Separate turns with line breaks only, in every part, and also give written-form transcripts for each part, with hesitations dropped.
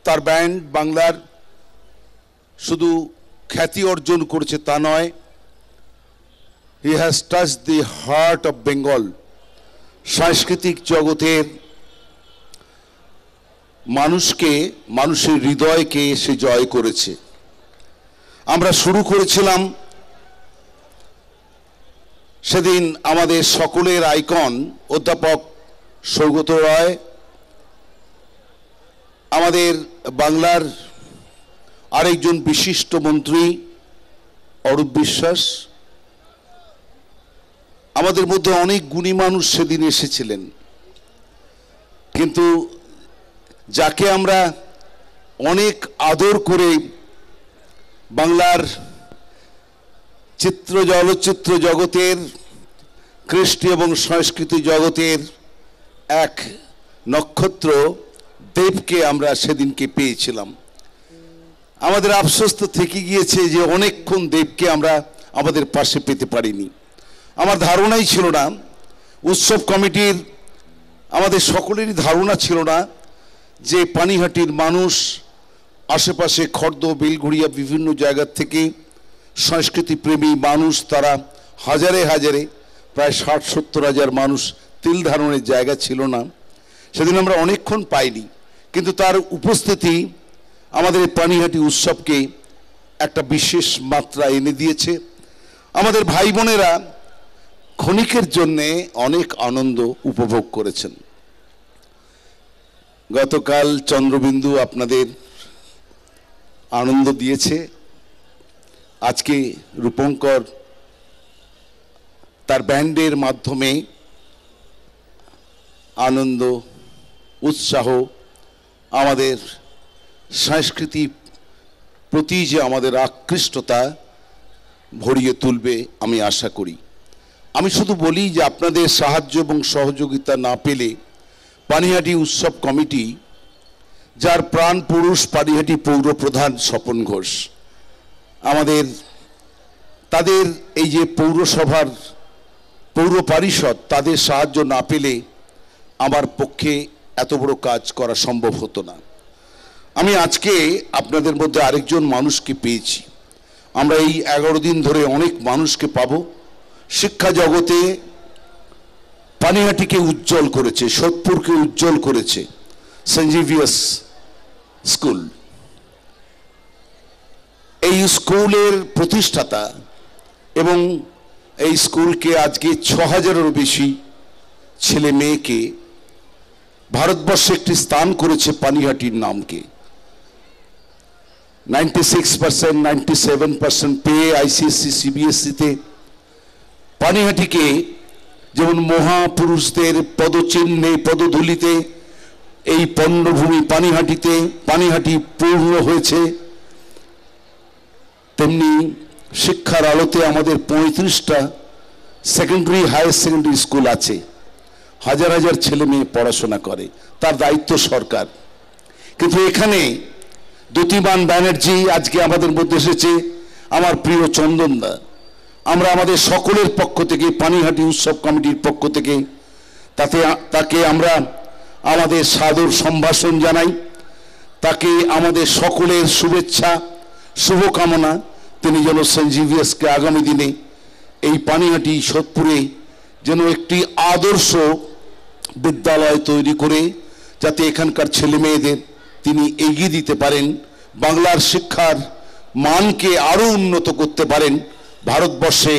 তার ব্যান্ড বাংলার শুধু খ্যাতি অর্জন করেছে তা নয়, he has touched the heart of Bengal. সাংস্কৃতিক জগতের মানুষকে, মানুষের হৃদয়কে সে জয় করেছে। আমরা শুরু করেছিলাম সেদিন আমাদের সকলের আইকন অধ্যাপক সৌগত রায়, আমাদের বাংলার আরেকজন বিশিষ্ট মন্ত্রী অরূপ বিশ্বাস, আমাদের মধ্যে অনেক গুণী মানুষ সেদিন এসেছিলেন। কিন্তু যাকে আমরা অনেক আদর করে বাংলার চলচ্চিত্র জগতের, কৃষ্টি এবং সংস্কৃতি জগতের এক নক্ষত্র দেবকে আমরা সেদিনকে পেয়েছিলাম। আমাদের আফসোস তো থেকে গিয়েছে যে অনেকক্ষণ দেবকে আমরা আমাদের পাশে পেতে পারিনি। আমার ধারণাই ছিল না, উৎসব কমিটির আমাদের সকলেরই ধারণা ছিল না যে পানিহাটির মানুষ, আশেপাশে খর্দ বেলঘড়িয়া বিভিন্ন জায়গা থেকে সংস্কৃতি প্রেমী মানুষ, তারা হাজারে হাজারে প্রায় 60-70 হাজার মানুষ, তিল ধারণের জায়গা ছিল না। সেদিন আমরা অনেকক্ষণ পাইনি, কিন্তু তার উপস্থিতি আমাদের পানিহাটি উৎসবকে একটা বিশেষ মাত্রা এনে দিয়েছে। আমাদের ভাই বোনেরা ক্ষণিকের জন্যে অনেক আনন্দ উপভোগ করেছেন। গতকাল চন্দ্রবিন্দু আপনাদের আনন্দ দিয়েছে, আজকে রূপঙ্কর তার ব্যান্ডের মাধ্যমে আনন্দ, উৎসাহ, আমাদের সংস্কৃতি প্রতি যে আমাদের আকৃষ্টতা ভরিয়ে তুলবে আমি আশা করি। আমি শুধু বলি যে আপনাদের সাহায্য এবং সহযোগিতা না পেলে পানিহাটি উৎসব কমিটি, যার প্রাণ পুরুষ পানিহাটি পৌর প্রধান স্বপন ঘোষ, আমাদের তাদের এই যে পৌরসভার পৌর পরিষদ, তাদের সাহায্য না পেলে আমার পক্ষে এত বড় কাজ করা সম্ভব হতো না। আমি আজকে আপনাদের মধ্যে আরেকজন মানুষকে পেয়েছি। আমরা এই 11 দিন ধরে অনেক মানুষকে পাবো। শিক্ষা জগতে পানিহাটিকে উজ্জ্বল করেছে, সোদপুরকে উজ্জ্বল করেছে সেন্ট জেভিয়ার্স স্কুল। এই স্কুলের প্রতিষ্ঠাতা এবং এই স্কুলকে আজকে 6000-এরও বেশি ছেলে মেয়েকে ভারতবর্ষে একটি স্থান করেছে পানিহাটির নামকে। 96%, 97% পেয়ে আইসিএসসি সিবিএসসিতে পানিহাটিকে যেমন মহাপুরুষদের পদচিহ্নে পদধূলিতে এই পণ্যভূমি পানিহাটিতে পানিহাটি পূর্ণ হয়েছে, তেমনি শিক্ষার আলোতে আমাদের 35টা সেকেন্ডারি হায়ার সেকেন্ডারি স্কুল আছে, হাজার হাজার ছেলে মেয়ে পড়াশোনা করে, তার দায়িত্ব সরকার। কিন্তু এখানে দ্যুতিমান ব্যানার্জি আজকে আমাদের মধ্যে এসেছে, আমার প্রিয় চন্দনদা। আমরা আমাদের সকলের পক্ষ থেকে, পানিহাটি উৎসব কমিটির পক্ষ থেকে তাকে আমরা আমাদের সাদর সম্ভাষণ জানাই, তাকে আমাদের সকলের শুভেচ্ছা শুভকামনা। তিনি যেন সেন্ট জেভিয়ার্সকে আগামী দিনে এই পানিহাটি সোদপুরে যেন একটি আদর্শ বিদ্যালয় তৈরি করে যাতে এখানকার ছেলে মেয়েদের তিনি এগিয়ে দিতে পারেন, বাংলার শিক্ষার মানকে আরও উন্নত করতে পারেন, ভারতবর্ষে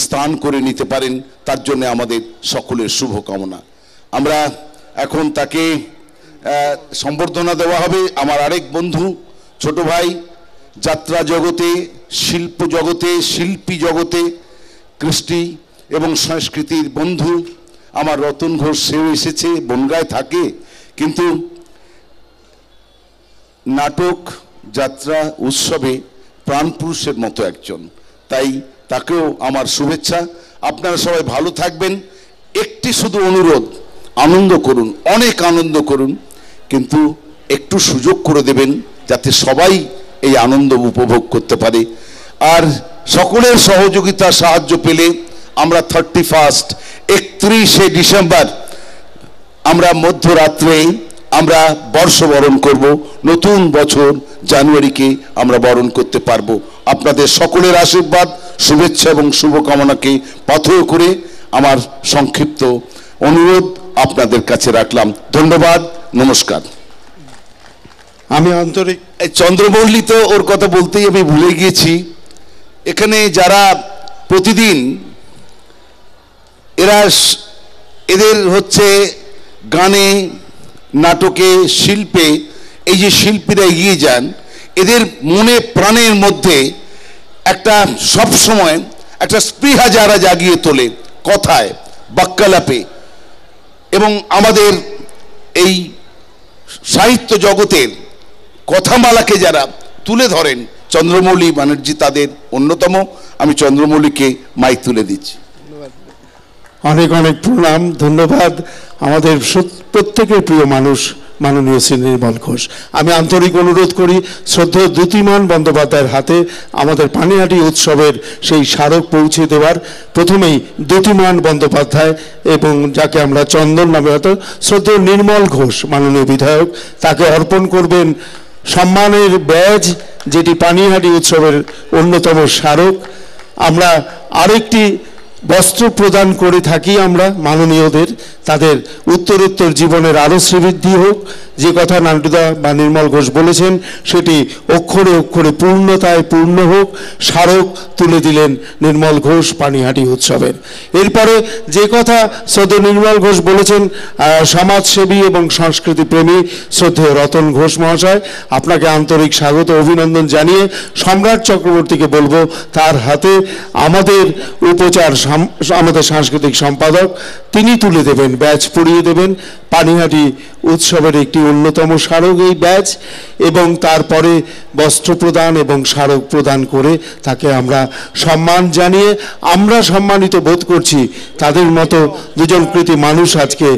স্থান করে নিতে পারেন, তার জন্য আমাদের সকলের শুভকামনা। আমরা এখন তাকে সম্বর্ধনা দেওয়া হবে। আমার আরেক বন্ধু, ছোট ভাই, যাত্রা জগতে, শিল্প জগতে, শিল্পী জগতে, কৃষ্টি এবং সংস্কৃতির বন্ধু আমার রতন ঘোষ, সেও এসেছে, বনগাঁয় থাকে, কিন্তু নাটক, যাত্রা, উৎসবে প্রাণপুরুষের মতো একজন, তাই তাকেও আমার শুভেচ্ছা। আপনারা সবাই ভালো থাকবেন। একটি শুধু অনুরোধ, আনন্দ করুন, অনেক আনন্দ করুন, কিন্তু একটু সুযোগ করে দেবেন যাতে সবাই এই আনন্দ উপভোগ করতে পারে। আর সকলের সহযোগিতা সাহায্য পেলে আমরা 31শে ডিসেম্বর আমরা মধ্যরাত্রে আমরা বর্ষবরণ করব, নতুন বছর জানুয়ারিকে আমরা বরণ করতে পারবো। আপনাদের সকলের আশীর্বাদ, শুভেচ্ছা এবং শুভকামনাকে পাথেয় করে আমার সংক্ষিপ্ত অনুরোধ আপনাদের কাছে রাখলাম। ধন্যবাদ, নমস্কার।
আমি আন্তরিক
চন্দ্রমৌলি তো ওর কথা বলতেই আমি ভুলে গিয়েছি। এখানে যারা প্রতিদিন এদের হচ্ছে গানে, নাটকে, শিল্পে, এই যে শিল্পীরা এগিয়ে যান, এদের মনে প্রাণের মধ্যে একটা সবসময় একটা স্পৃহা যারা জাগিয়ে তোলে কথায়, বাক্যালাপে, এবং আমাদের এই সাহিত্য জগতের কথামালাকে যারা তুলে ধরেন, চন্দ্রমৌলি ব্যানার্জি তাদের অন্যতম। আমি চন্দ্রমৌলিকে মাইক তুলে দিচ্ছি।
অনেক অনেক প্রণাম, ধন্যবাদ। আমাদের প্রত্যেকের প্রিয় মানুষ মাননীয় শ্রী নির্মল ঘোষ। আমি আন্তরিক অনুরোধ করি শ্রদ্ধেয় দ্যুতিমান বন্দ্যোপাধ্যায়ের হাতে আমাদের পানিহাটি উৎসবের সেই স্মারক পৌঁছে দেওয়ার। প্রথমেই দ্যুতিমান বন্দ্যোপাধ্যায় এবং যাকে আমরা চন্দন নামে হয়তো শ্রদ্ধেয় নির্মল ঘোষ মাননীয় বিধায়ক, তাকে অর্পণ করবেন সম্মানের ব্যাজ, যেটি পানিহাটি উৎসবের অন্যতম স্মারক। আমরা আরেকটি বস্ত্র প্রদান করে থাকি আমরা মাননীয়দের, তাদের উত্তরোত্তর জীবনের আরও শ্রীবৃদ্ধি হোক, যে কথা নান্টুদা বা নির্মল ঘোষ বলেছেন সেটি অক্ষরে অক্ষরে পূর্ণতায় পূর্ণ হোক, স্মারক তুলে দিলেন নির্মল ঘোষ পানিহাটি উৎসবের। এরপরে যে কথা শ্রদ্ধেয় নির্মল ঘোষ বলেছেন, সমাজসেবী এবং সংস্কৃতি প্রেমী শ্রদ্ধেয় রতন ঘোষ মহাশয়, আপনাকে আন্তরিক স্বাগত অভিনন্দন জানিয়ে সম্রাট চক্রবর্তীকে বলবো তার হাতে আমাদের উপচার, আমাদের সাংস্কৃতিক সম্পাদক, তিনি তুলে দেবেন, ব্যাচ পরিয়ে দেবেন। পানিহাটি উৎসবের একটি অন্যতম স্মারক এই ব্যাচ, এবং তারপরে বস্ত্র প্রদান এবং স্মারক প্রদান করে তাকে আমরা সম্মান জানিয়ে আমরা সম্মানিত বোধ করছি। তাদের মতো দুজন কৃতি মানুষ আজকে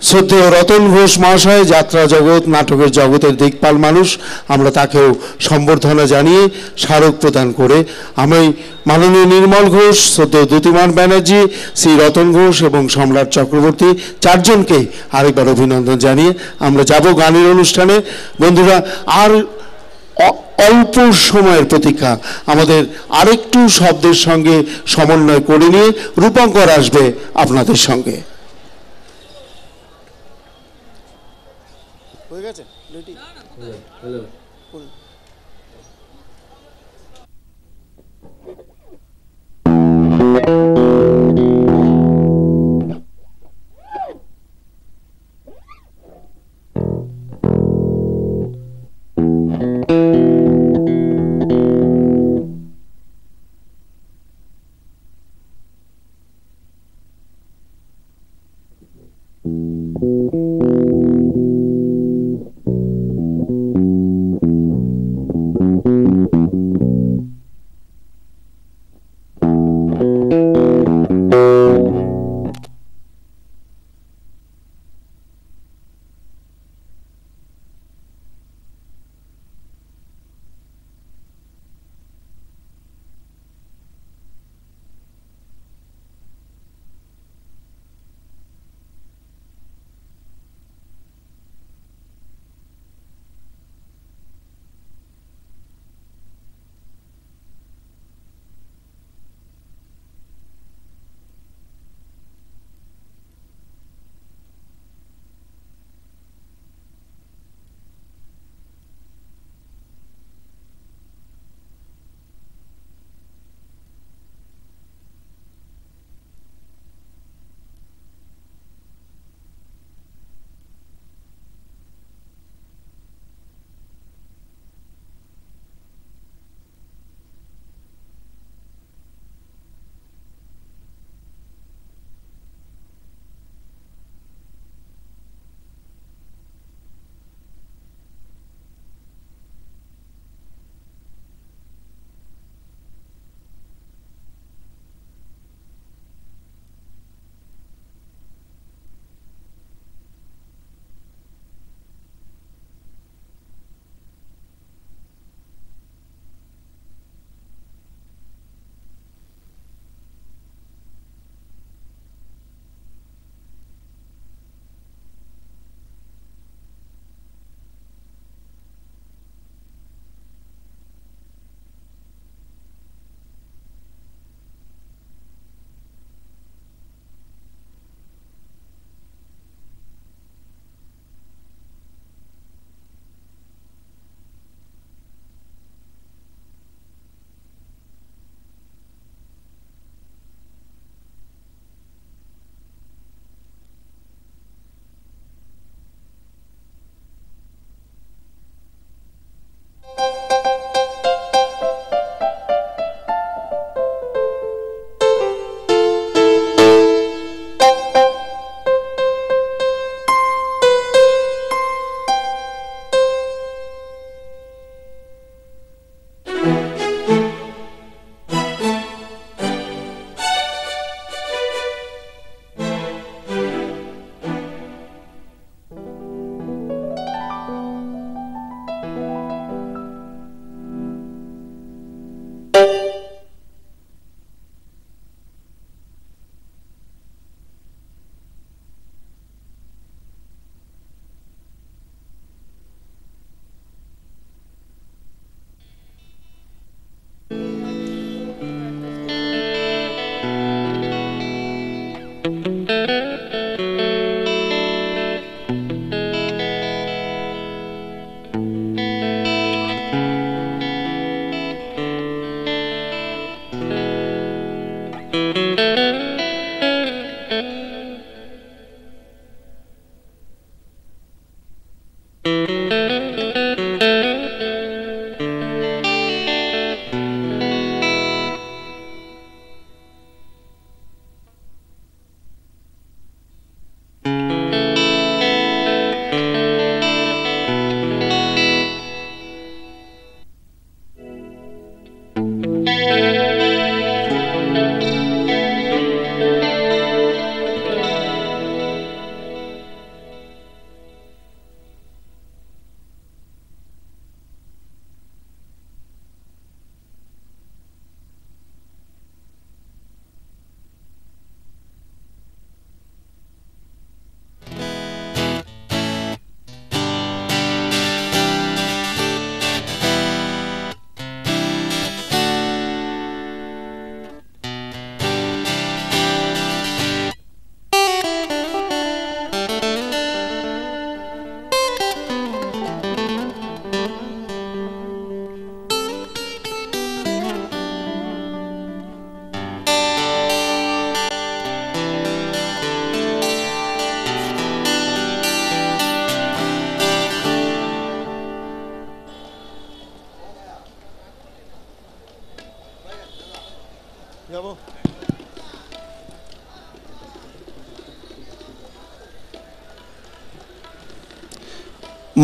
শ্রদ্ধেয় রতন ঘোষ মহাশয়, যাত্রা জগৎ, নাটকের জগতের দিকপাল মানুষ, আমরা তাকেও সম্বর্ধনা জানিয়ে স্মারক প্রদান করে আমি মাননীয় নির্মল ঘোষ, শ্রদ্ধেয় দ্যুতিমান ব্যানার্জি, শ্রী রতন ঘোষ এবং সম্রাট চক্রবর্তী চারজনকে আরেকবার অভিনন্দন জানিয়ে আমরা যাব গানের অনুষ্ঠানে। বন্ধুরা, আর অল্প সময়ের প্রতীক্ষা, আমাদের আরেকটু শব্দের সঙ্গে সমন্বয় করে নিয়ে রূপঙ্কর আসবে আপনাদের সঙ্গে। হয়ে গেছে রেডি? হ্যালো।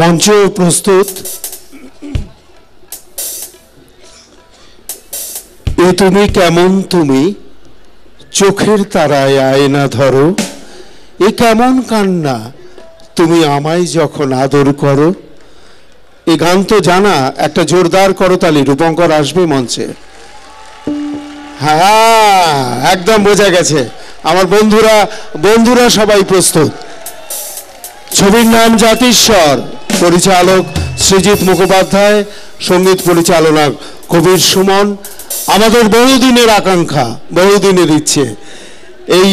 মঞ্চ প্রস্তুত। এ তুমি কেমন তুমি চোখের তারায় আয়না ধরো, এ কেমন কান্না তুমি আমায় যখন আদর করো। এই গান তো জানা, একটা জোরদার করতালি। রূপঙ্কর আসবে মঞ্চে। হ্যাঁ, একদম বোঝা গেছে। আমার বন্ধুরা সবাই প্রস্তুত। ছবির নাম জাতিস্বর, পরিচালক সৃজিত মুখোপাধ্যায়, সঙ্গীত পরিচালনা কবির সুমন। আমাদের বহুদিনের আকাঙ্ক্ষা, বহুদিনের ইচ্ছে এই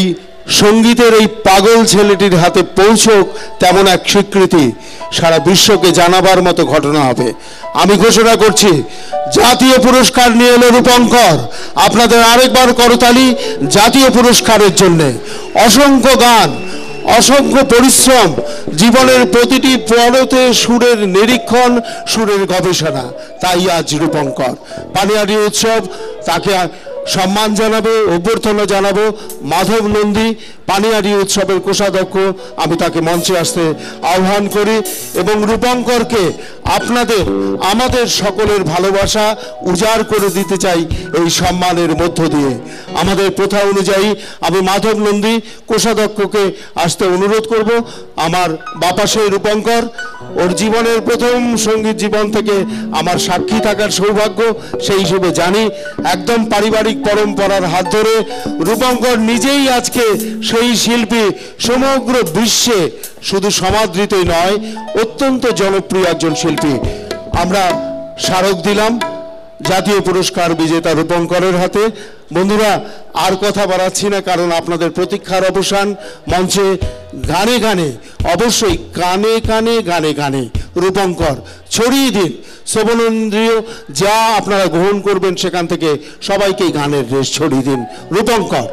সঙ্গীতের এই পাগল ছেলেটির হাতে পৌঁছক তেমন এক স্বীকৃতি সারা বিশ্বকে জানাবার মতো ঘটনা হবে। আমি ঘোষণা করছি, জাতীয় পুরস্কার নিয়ে এলো রূপঙ্কর। আপনাদের আরেকবার করতালি জাতীয় পুরস্কারের জন্যে। অসংখ্য গান, অসংখ্য পরিশ্রম, জীবনের প্রতিটি পলতে সুরের নিরীক্ষণ, সুরের গবেষণা। তাই আজ রূপঙ্কর। পানিহাটি উৎসব তাকে সম্মান জানাবো, অভ্যর্থনা জানাবো। মাধব নন্দী পানিহাটি উৎসবের কোষাধ্যক্ষ, আমি তাকে মঞ্চে আসতে আহ্বান করি এবং রূপঙ্করকে আপনাদের আমাদের সকলের ভালোবাসা উজাড় করে দিতে চাই এই সম্মানের মধ্য দিয়ে। আমাদের প্রথা অনুযায়ী আমি মাধব নন্দী কোষাধ্যক্ষকে আসতে অনুরোধ করব। আমার বাপাসে রূপঙ্কর, ওর জীবনের প্রথম সঙ্গীত জীবন থেকে আমার সাক্ষী থাকার সৌভাগ্য, সেই হিসেবে জানি একদম পারিবারিক পরম্পরার হাত ধরে রূপঙ্কর নিজেই আজকে সেই শিল্পী, সমগ্র বিশ্বে শুধু সমাদৃতই নয়, অত্যন্ত জনপ্রিয় একজন শিল্পী। আমরা স্মারক দিলাম জাতীয় পুরস্কার বিজেতা রূপঙ্করের হাতে। বন্ধুরা, আর কথা বাড়াচ্ছি না, কারণ আপনাদের প্রতীক্ষার অবসান। মঞ্চে গানে গানে, অবশ্যই কানে কানে গানে গানে রূপঙ্কর ছড়িয়ে দিন। শ্রবণেন্দ্রিয় যা আপনারা গ্রহণ করবেন সেখান থেকে সবাইকেই গানের রেশ ছড়িয়ে দিন। রূপঙ্কর।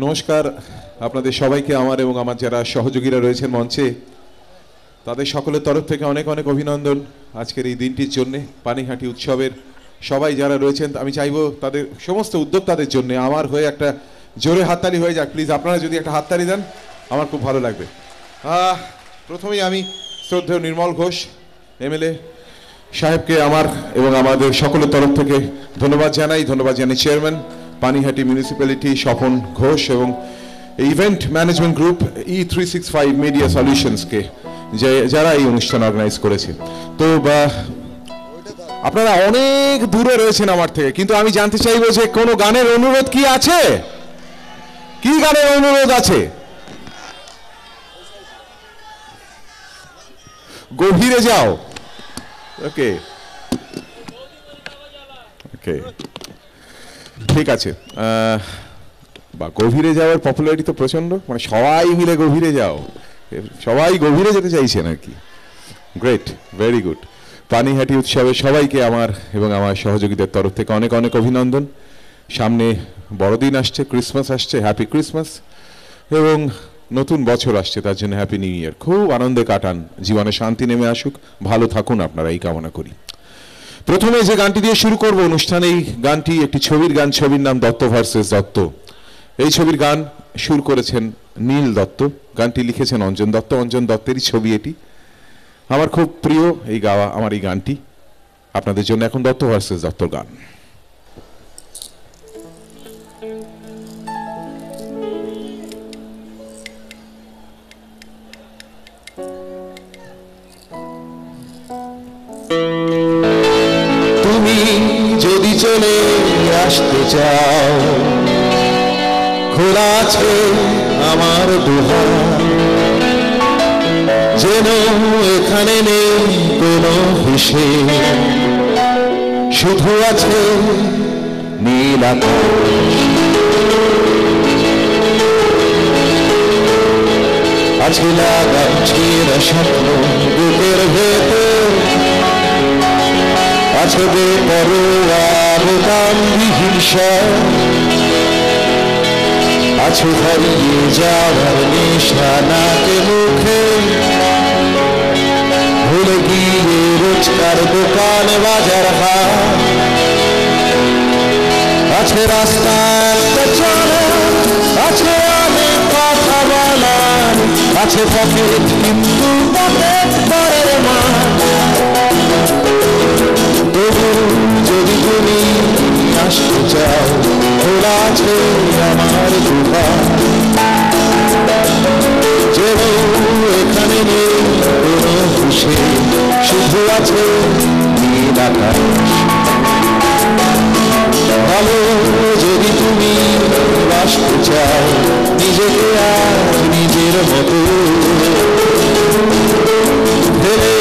নমস্কার আপনাদের সবাইকে, আমার এবং আমার যারা সহযোগীরা রয়েছেন মঞ্চে, তাদের সকলের তরফ থেকে অনেক অনেক অভিনন্দন আজকের এই দিনটির জন্যে। পানিহাটি উৎসবের সবাই যারা রয়েছেন, আমি চাইবো তাদের সমস্ত উদ্যোক্তাদের জন্য আমার হয়ে একটা জোরে হাততালি হয়ে যাক। প্লিজ আপনারা যদি একটা হাততালি দেন আমার খুব ভালো লাগবে। প্রথমেই আমি শ্রদ্ধেয় নির্মল ঘোষ এমএলএ সাহেবকে আমার এবং আমাদের সকলের তরফ থেকে ধন্যবাদ জানাই। চেয়ারম্যান পানিহাটি মিউনিসিপ্যালিটি স্বপন ঘোষ এবং event management group E365 media সলিউশনসকে, যারা এই অনুষ্ঠান অর্গানাইজ করেছে। তো আপনারা অনেক দূরে রয়েছেন আমার থেকে, কিন্তু আমি জানতে চাইবো যে কোনো গানের অনুরোধ কি আছে? কি গানের অনুরোধ আছে? গভীরে যাও। ওকে ওকে, ঠিক আছে। বা গভীরে যাওয়ার পপুলারিটি তো প্রচন্ড, মানে সবাই মিলে গভীরে যাও, সবাই গভীরে যেতে চাইছেন আর কি। Great, very good. পানিহাটি উৎসবে সবাইকে আমার এবং আমার সহযোগীদের তরফ থেকে অনেক অনেক অভিনন্দন। সামনে বড়দিন আসছে, ক্রিসমাস আসছে, হ্যাপি ক্রিসমাস, এবং নতুন বছর আসছে, তার জন্য হ্যাপি নিউ ইয়ার। খুব আনন্দে কাটান, জীবনে শান্তি নেমে আসুক, ভালো থাকুন আপনারা, এই কামনা করি। প্রথমে যে গানটি দিয়ে শুরু করব অনুষ্ঠানে, এই গানটি একটি ছবির গান, ছবির নাম দত্ত ভার্সেস দত্ত। এই ছবির গান সুর করেছেন নীল দত্ত, গানটি লিখেছেন অঞ্জন দত্ত। অঞ্জন দত্তেরই ছবি এটি। আমার খুব প্রিয় এই গাওয়া আমার এই গানটি। আপনাদের জন্য এখন দত্ত ভার্সেস দত্তর গান।
তুমি যদি চলে আসতে চাও, খোলা আছে আমার দুহার, যেন এখানে নেই কোনো হিসেব, শুধু আছে নীল আকাশ। আছে লাগাম ছেঁড়া স্বপ্ন বুকের ভেতর, আছে বেপরোয়া বোতামবিহীন সব, আছে হারিয়ে যাওয়ার নেশা নাকে মুখে, ভুলে গিয়ে রোজকার দোকান বাজার হাট, আছে রাস্তা একটা চলা, আছে অনেক কথা বলার, আছে পকেট কিন্তু পকেট পরের মাঠ। তবু যদি তুমি আসতে চাও, খোলা আছে আমার দুবার, যেন এখানে নেই কোনো খুশি, শুধু আছে নীল আকাশ। ভালো যদি তুমি বাসতে চাও, নিজেকে আর নিজের মতো ফেলে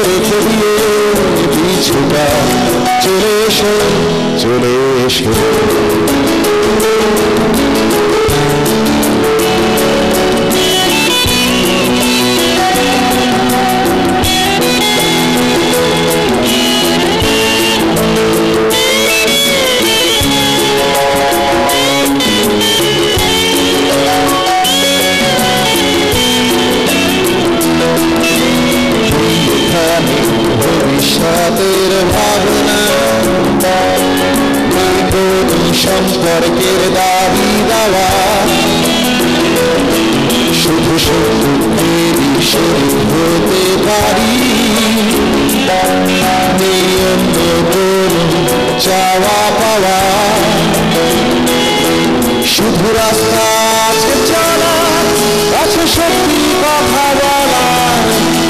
রেখে দিয়ে পিছুটা, চলে এসো চলে এসো। ভবিষ্যতের ভাবনা, সম্পর্কের দাবি দাওয়া, শুধু সুখেরই শরীর হতে পারি, নেই অন্য কোনো চাওয়া পাওয়া, শুধু রাস্তা আছে চলা, আছে সত্যি কথা বলা,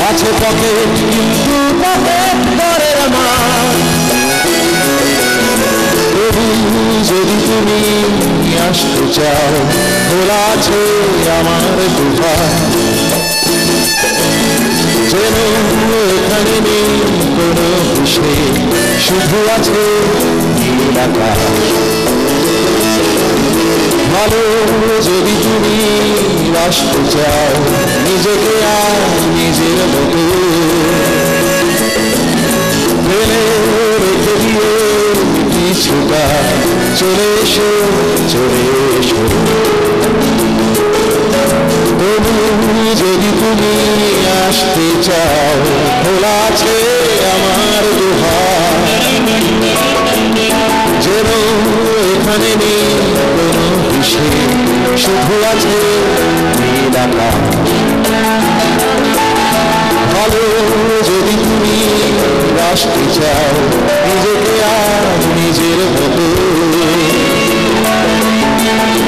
আছে পকেট কিন্তু পকেট পরের মাঠ। যদি তুমি আসতে চাও, খোলা আছে আমার দুবার, যেন এখানে নেই কোনো খুশি, শুধু আছে নীল আকাশ। ভালো যদি তুমি আসতে চাও, নিজেকে আর নিজের মতো ফেলে রেখে দিয়ে পিছুটা, চলে এসো চলে এসো। তবু যদি তুমি আসতে চাও, খোলা আছে আমার দুহার, যেন এখানে নেই কোনো খুশি, শুধু আছে নীল আকাশ। ভালো যদি তুমি আসতে চাও, নিজেকে আর নিজের মতো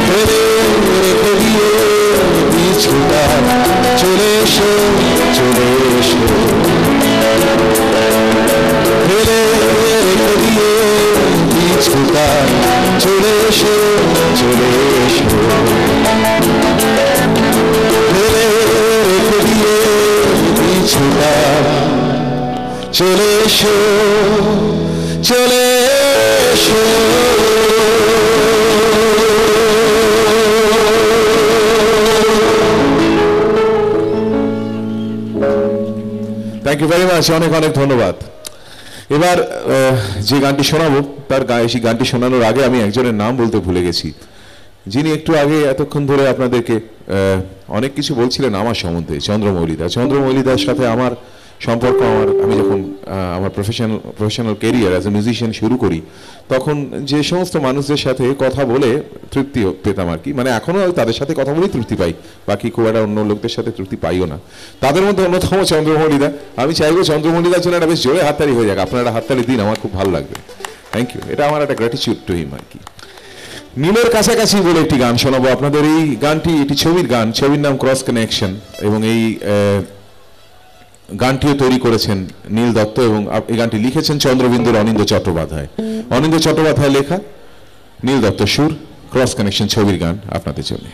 ফেলে রেখে দিয়ে পিছুটা, চলে এসো চলে এসো। ফেলে রেখে দিয়ে পিছুটা, চলে এসো চলে এসো। ফেলে রেখে দিয়ে পিছুটা, চলে এসো চলে এসো।
ইউ ভেরি মাচ, অনেক অনেক ধন্যবাদ। এবার যে গানটি শোনাবো তার সেই গানটি শোনানোর আগে আমি একজনের নাম বলতে ভুলে গেছি, যিনি একটু আগে এতক্ষণ ধরে আপনাদেরকে অনেক কিছু বলছিলেন আমার সম্বন্ধে। চন্দ্রমৌলিদার সাথে আমার সম্পর্ক, আমি যখন আমার professional career as a musician শুরু করি, তখন যে সমস্ত মানুষদের সাথে কথা বলে তৃপ্তি পেতাম আর কি, মানে এখনও তাদের সাথে কথা বলেই তৃপ্তি পাই, বাকি খুব একটা অন্য লোকদের সাথে তৃপ্তি পাইও না। তাদের মধ্যে অন্যতম চন্দ্রমৌলিদা। আমি চাইবো চন্দ্রমৌলিদার জন্য একটা বেশ জোরে হাততালি হয়ে যাক, আপনারা হাততালি দিন, আমার খুব ভালো লাগবে। থ্যাংক ইউ, এটা আমার একটা গ্র্যাটিটিউড টু হিম আর কি। নীলের কাছাকাছি বলে একটি গান শোনাবো আপনাদের। এই গানটি এটি ছবির গান, ছবির নাম ক্রস কানেকশন, এবং এই গানটিও তৈরি করেছেন নীল দত্ত, এবং এই গানটি লিখেছেন চন্দ্রবিন্দুর অনিন্দ্য চট্টোপাধ্যায়। অনিন্দ্য চট্টোপাধ্যায় লেখা, নীল দত্ত সুর, ক্রস কানেকশন ছবির গান আপনাদের জন্য।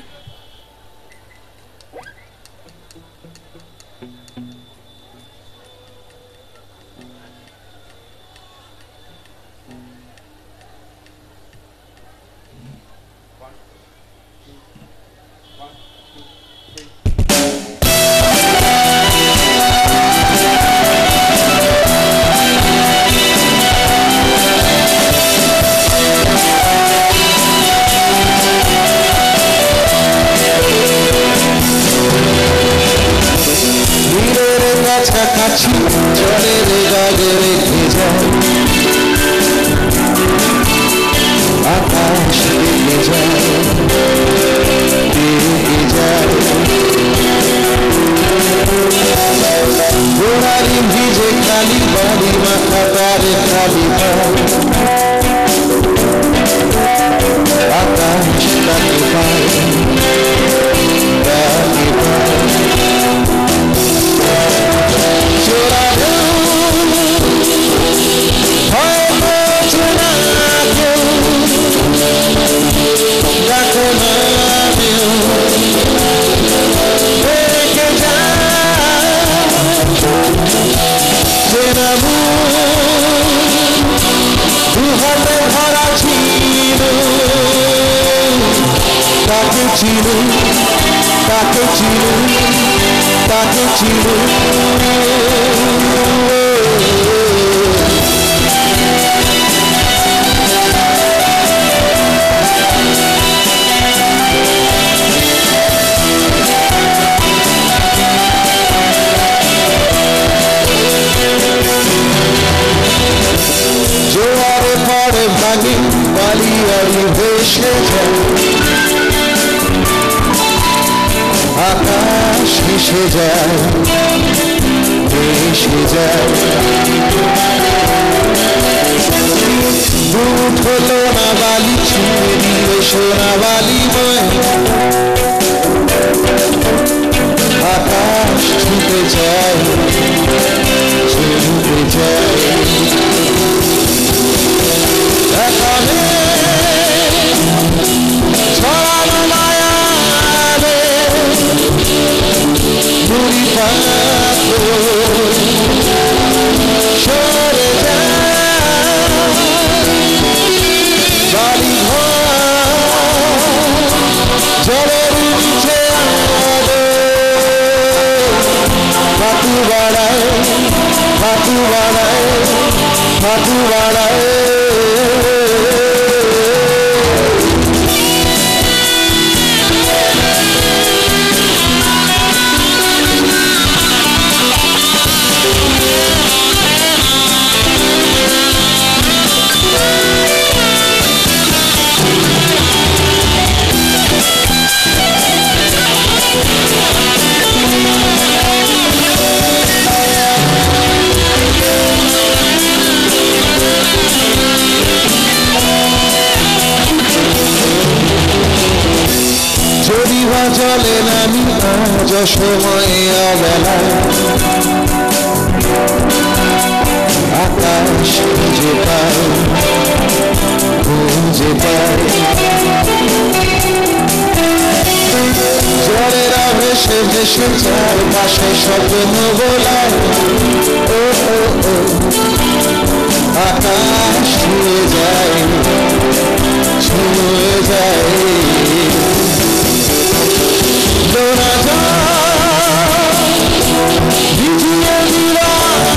ভিজিয়ে দিলাম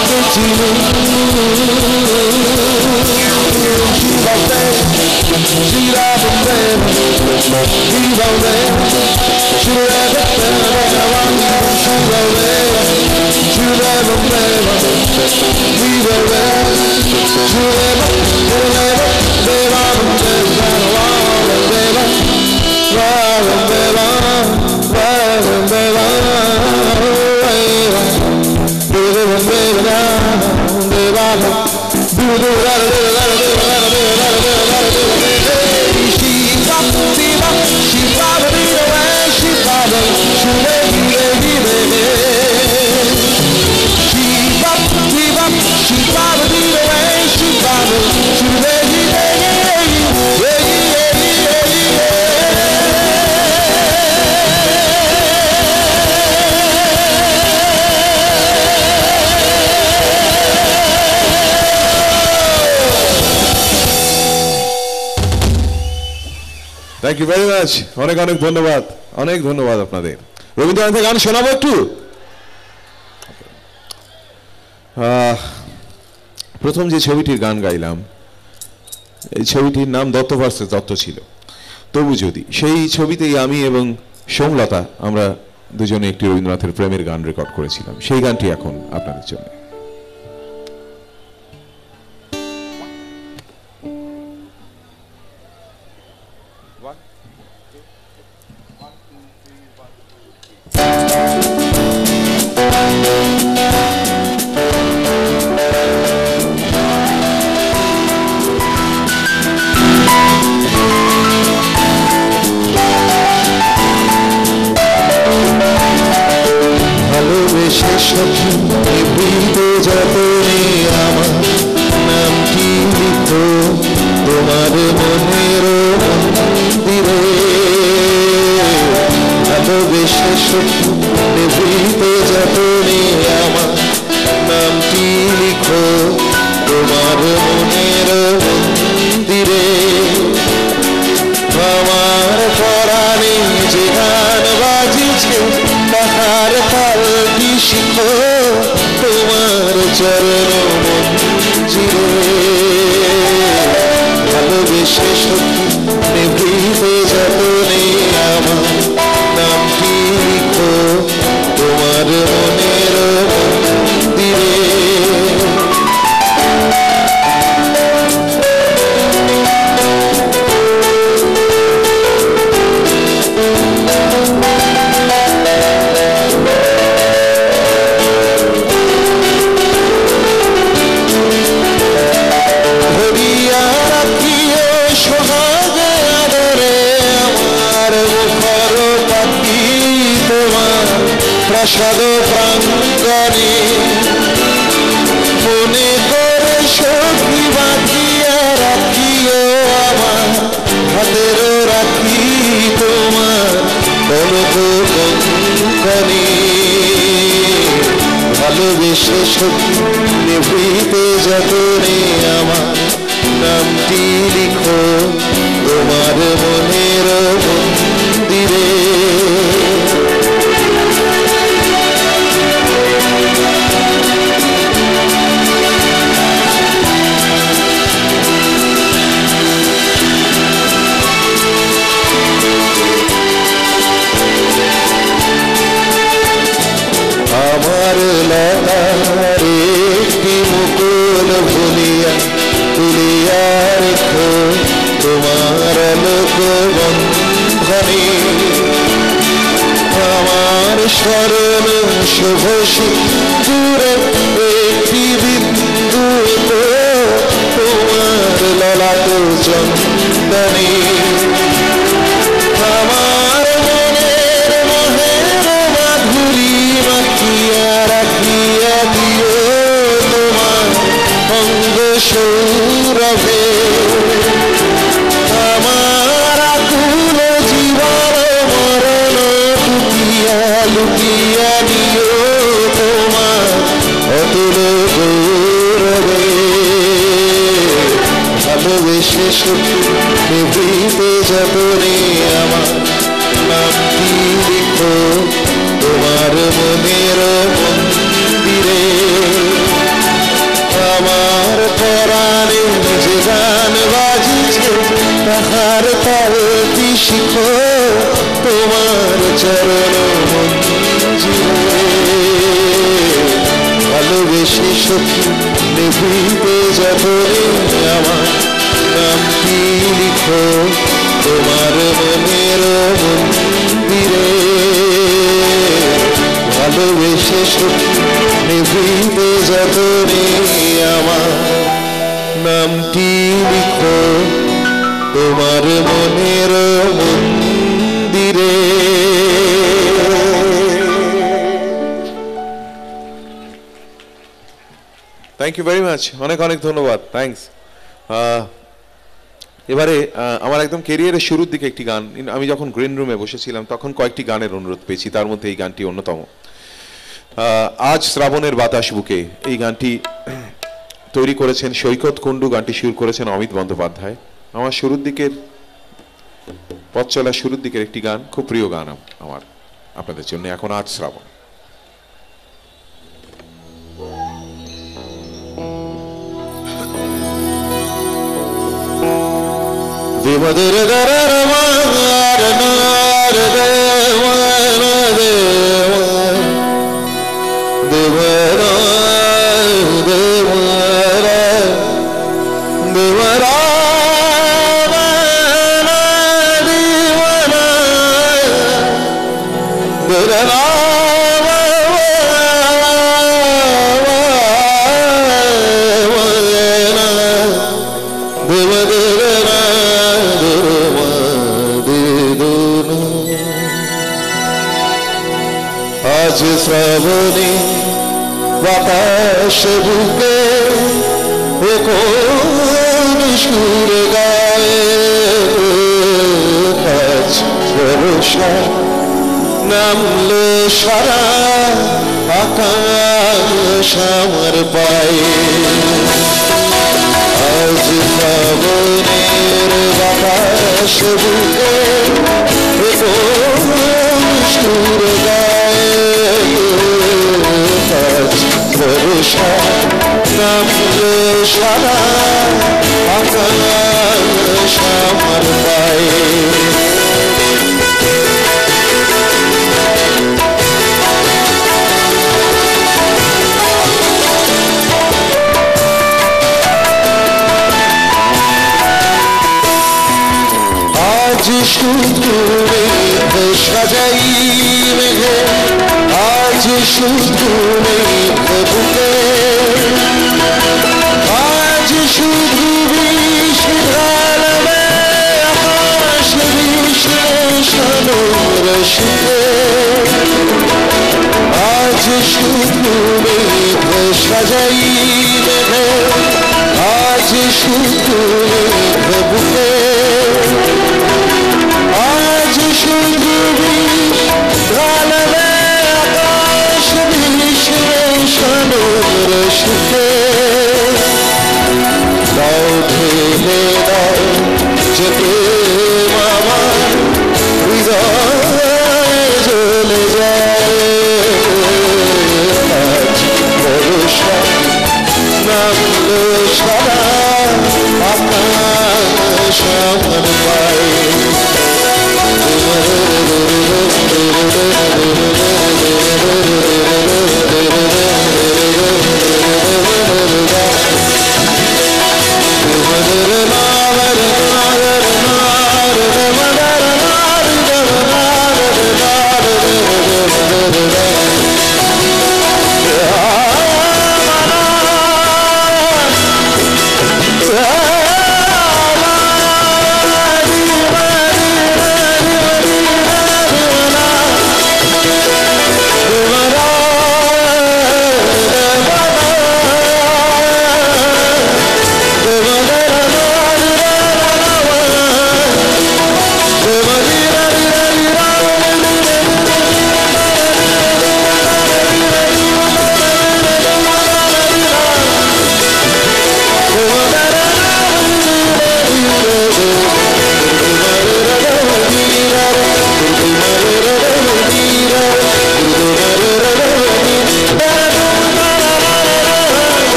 তোমাকে চিনি
থ্যাংক ইউ ভেরি মাচ। অনেক অনেক ধন্যবাদ, অনেক ধন্যবাদ আপনাদের। রবীন্দ্রনাথের গান শোনাবো একটু। প্রথম যে ছবিটির গান গাইলাম, এই ছবিটির নাম দত্ত ভার্সেস দত্ত ছিল। তবু যদি, সেই ছবিতেই আমি এবং সোমলতা আমরা দুজনে একটি রবীন্দ্রনাথের প্রেমের গান রেকর্ড করেছিলাম। সেই গানটি এখন আপনাদের জন্য।
তোমার মনের মন্দিরে তাহার তালটি শিখো তোমার চরণ মঞ্জিরে ভালোবেসে সখী নেভিতে যতনে আমার নামটি লিখো তোমার মনের মন্দিরে ভালোবেসে সখী নেভিতে যতনে আমার নামটি লিখো তোমার মনের মন্দিরে।
থ্যাংক ইউ ভেরি মাচ, অনেক অনেক ধন্যবাদ, থ্যাংকস। এবারে আমার একদম কেরিয়ারের শুরুর দিকে একটি গান, আমি যখন গ্রিন রুমে বসেছিলাম তখন কয়েকটি গানের অনুরোধ পেয়েছি, তার মধ্যে এই গানটি অন্যতম। আজ শ্রাবণের বাতাস বুকে, এই গানটি তৈরি করেছেন সৈকত কুণ্ডু, গানটি সুর করেছেন অমিত বন্দ্যোপাধ্যায়। আমার শুরুর দিকের পথ চলার শুরুর দিকের একটি গান, খুব প্রিয় গান আমার আপনাদের জন্য এখন আজ শ্রাবণ।
আজ শ্রাবণে বাতাস বুকে কোন সুর গায়ে আজ ভরসা নামলো সারা আকাশ আমার পায়ে। আজ শ্রাবণের বাতাস বুকে কোন সুর গায়ে আজ ভরসা নামলো সারা আকাশ আমার পায়ে। আজ শুধু মেঘ সাজাই মেঘে, আজ শুধু মেঘ বুকে, আজ শুধু বিষ ঢালবে আকাশ বিশ্লেষণ রসিকে। আজ শুধু মেঘ সাজাই মেঘে, আজ শুধু মেঘ বুকে, আজ শুধু ঢালবে আকাশ বিশ্লেষণ রসিকে। দাও ঢেলে দাও যেতে আমার হৃদয় জ্বলে যায়। আজ ভরসা নামলো সারা আকাশ আমার পায়ে।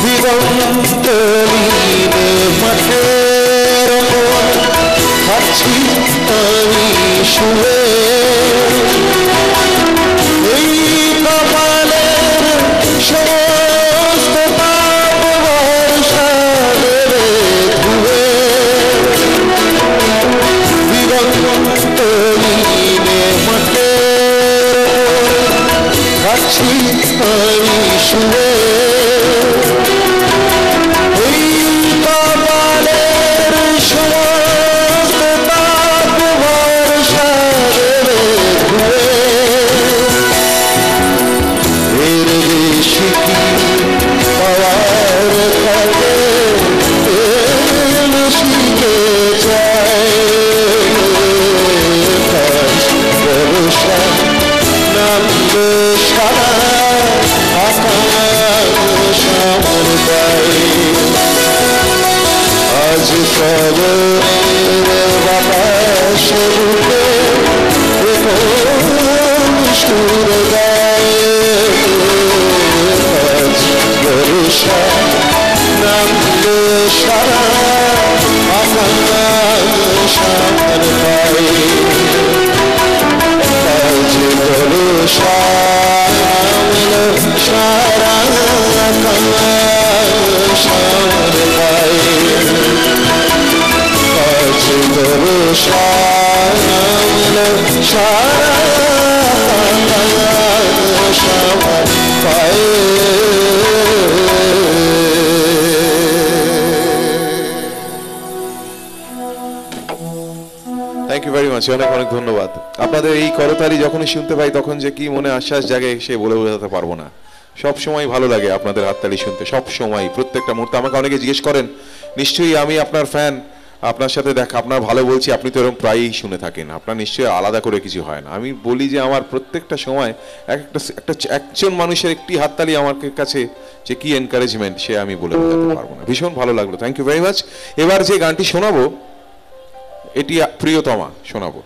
দিগন্ত লীনে মাঠের ওপর থাকছি আমি শুয়ে এই কপালের সমস্ত পাপ বর্ষা দেবে ধুয়ে দিগন্ত লীনে মাঠের থাকছি আমি শুয়ে এই কপালের সমস্ত পাপ বর্ষা দেবে ধুয়ে এর বেশি কি পাওয়ার থাকে বেশিকে চায় ভরসা নামবে সারা আকাশ আমার গায়ে আজ সবরের বাতাস রূপে সুর গায়ে আজ ভরসা নামবে সারা আকাশ আমার গায়ে আজ ভরসা সারা আকাশ আমার গায়ে আজ ভরসা সারা আকাশ আমার গায়ে
থ্যাংক ইউ ভেরি মাচ, অনেক অনেক ধন্যবাদ। আপনাদের এই করতালি যখনই শুনতে পাই তখন যে কি মনে আশ্বাস জাগে সে বলে বোঝাতে পারবো না। সব সময় ভালো লাগে আপনাদের হাততালি শুনতে, সব সময়, প্রত্যেকটা মুহূর্তে। আমাকে অনেকে জিজ্ঞেস করেন, নিশ্চয়ই আমি আপনার ফ্যান, আপনার সাথে দেখা, আপনার ভালো বলছি, আপনি তো এরকম প্রায়ই শুনে থাকেন, আপনার নিশ্চয়ই আলাদা করে কিছু হয় না। আমি বলি যে আমার প্রত্যেকটা সময় একজন মানুষের একটি হাততালি আমার কাছে যে কি এনকারেজমেন্ট সে আমি বলে বোঝাতে পারবো না। ভীষণ ভালো লাগলো, থ্যাংক ইউ ভেরি মাচ। এবার যে গানটি শোনাবো এটি প্রিয়তমা শোনাবো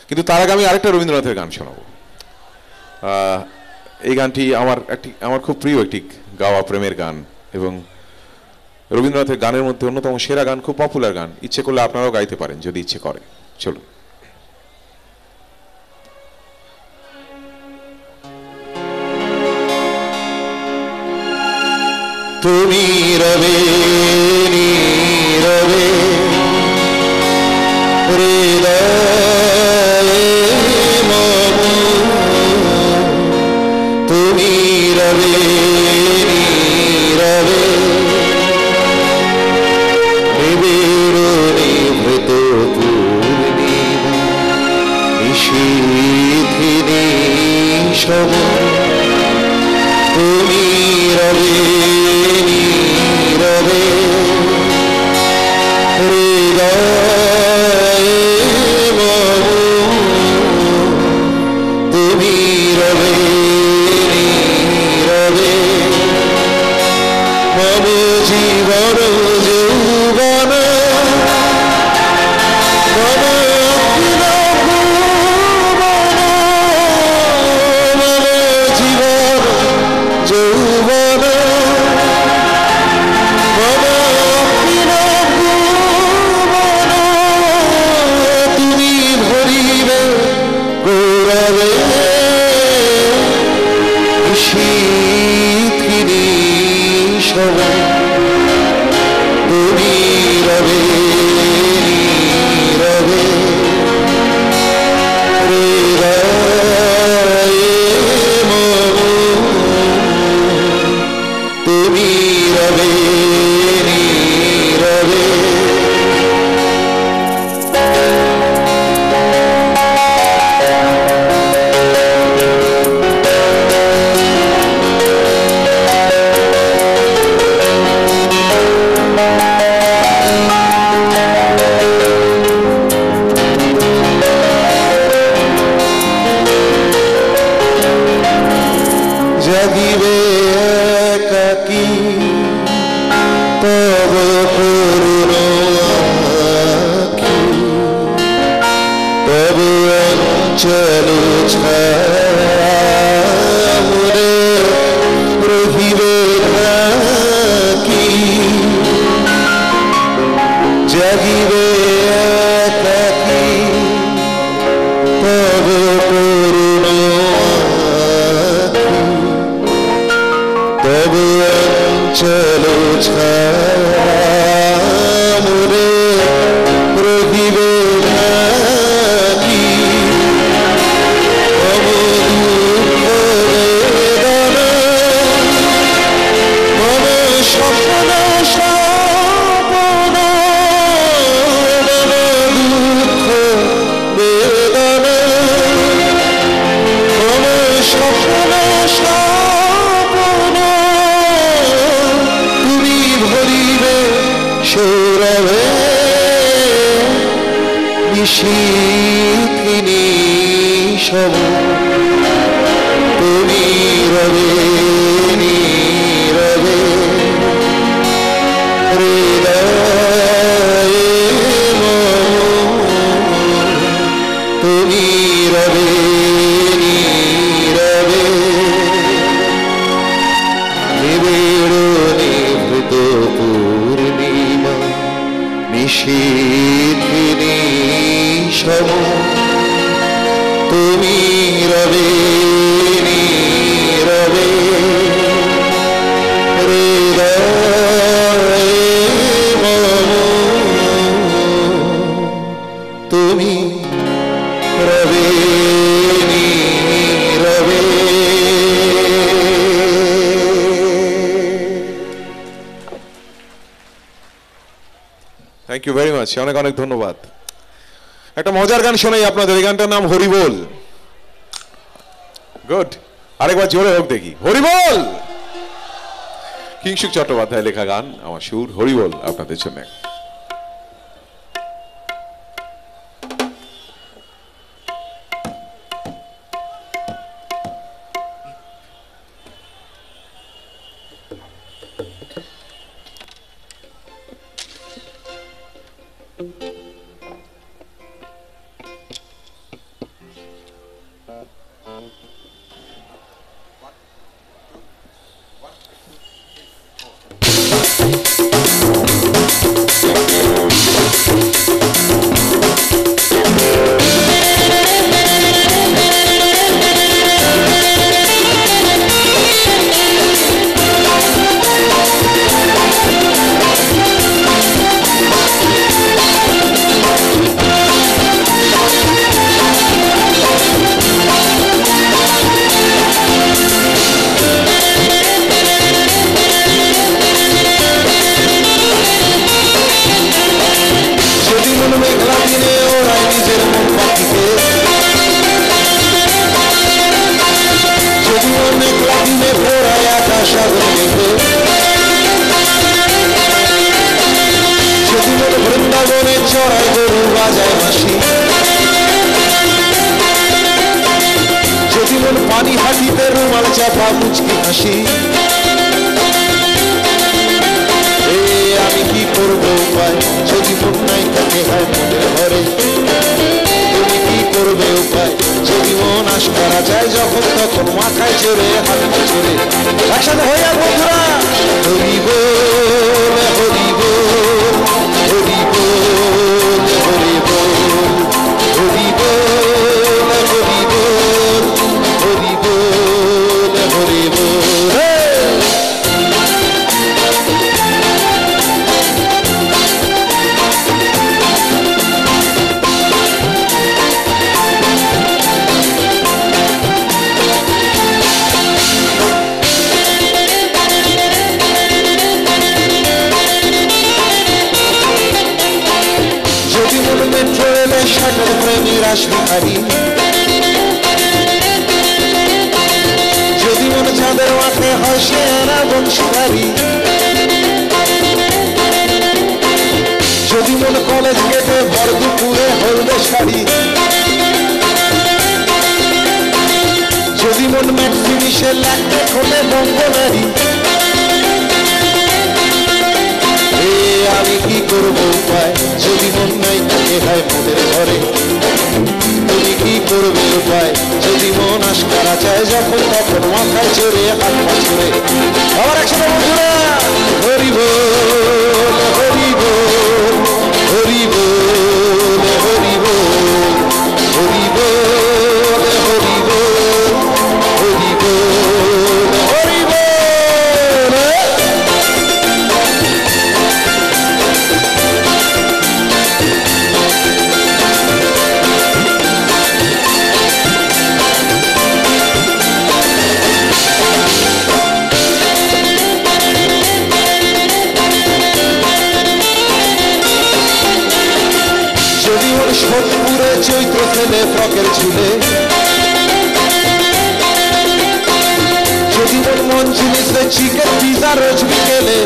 কিন্তু তার আগে আমি আরেকটা রবীন্দ্রনাথের গান শোনাবো। এই গানটি আমার খুব প্রিয় একটি গাওয়া প্রেমের গান এবং রবীন্দ্রনাথের গানের মধ্যে অন্যতম সেরা গান, খুব পপুলার গান। ইচ্ছে করলে আপনারাও গাইতে পারেন যদি ইচ্ছে করে। চলুন।
তুমি রবে নীরবে হৃদয়ে মম, তুমি রবে নীরবে নিবিড় নিভৃত পূর্ণিমা নিশীথি নিশম, তুমি রবে নীরবে হৃদয়ে মম, তুমি রবে নীরবে মম জীবন যৌবন মম অখিল ভুবন, মম জীবন যৌবন মম অখিল ভুবন, তুমি ভরিবে গৌরবে নিশীথি নিশম, তুমি রবে নীরবে হৃদয়ে মম, তুমি রবে নীরবে। জাগিবে একাকী তব করুণ আখি, তব অঞ্চল ছায়া তব অঞ্চল ছামরে রহিবে ঢাকি তব দুঃখ বেদনা মম স্বপ্ন স্বপ্ন মম দুঃখ বেদনা মম স্বপ্ন স্বপ্ন তুমি ভরিবে সৌরভে নিশীথিনী সব তুমি রবে নীরবে হৃদয়ে মম তুমি রবে নীরবে নিবিড় নিভৃত পূর্ণিমা নিশীথিনী সম তুমি রবে নীরবে হৃদয়ে মম তুমি রবে নীরবে।
থ্যাংক ইউ ভেরি মাচ, অনেক অনেক ধন্যবাদ। একটা মজার গান শোনাই আপনাদের, এই গানটার নাম হরিবোল। গুড, আরেকবার জোরে হোক দেখি, হরিবোল। কিংশুক চট্টোপাধ্যায় লেখা গান, আমার সুর, হরিবোল আপনাদের জন্য।
বৃন্দাবনে চড়াই গরু বাজায় বাঁশি, যদি মন পানি হাঁটিতে রুমাল চাপা মুচকি হাসি, আমি কি করবো উপায় যদি মন নাই থাকে হয় মনের ঘরে, তুমি কি করবে উপায় যদি মন আশকারা যায় যখন তখন মাথায় চড়ে হাত চড়ে একসাথে হয়ে আর বন্ধুরা হরি বল হরি বল হরি বল হরি বল হরি বল হরি বল হরি বল হরি বল। যদি মনে চাঁদের মাঠে হয় সে বংশধারী, যদি মনে কলেজ গেটে ভর দুপুরে হলদে শাড়ি, যদি মন ম্যাট ফিনিশে লাগবে খোলে বঙ্গনারী, আমি কি করবো উপায় যদি মন নাই থাকে হয় মনের ঘরে, তুমি কি করবে উপায় যদি মন আশকারা চায় যখন তখন মাথায় চড়ে হাত পা চড়ে আবার একসাথে বন্ধুরা হরি বল হরি বল হরি বল হরি বল হরি বল হরি বল হরি বল হরি বল। তার রোজ বিকেলে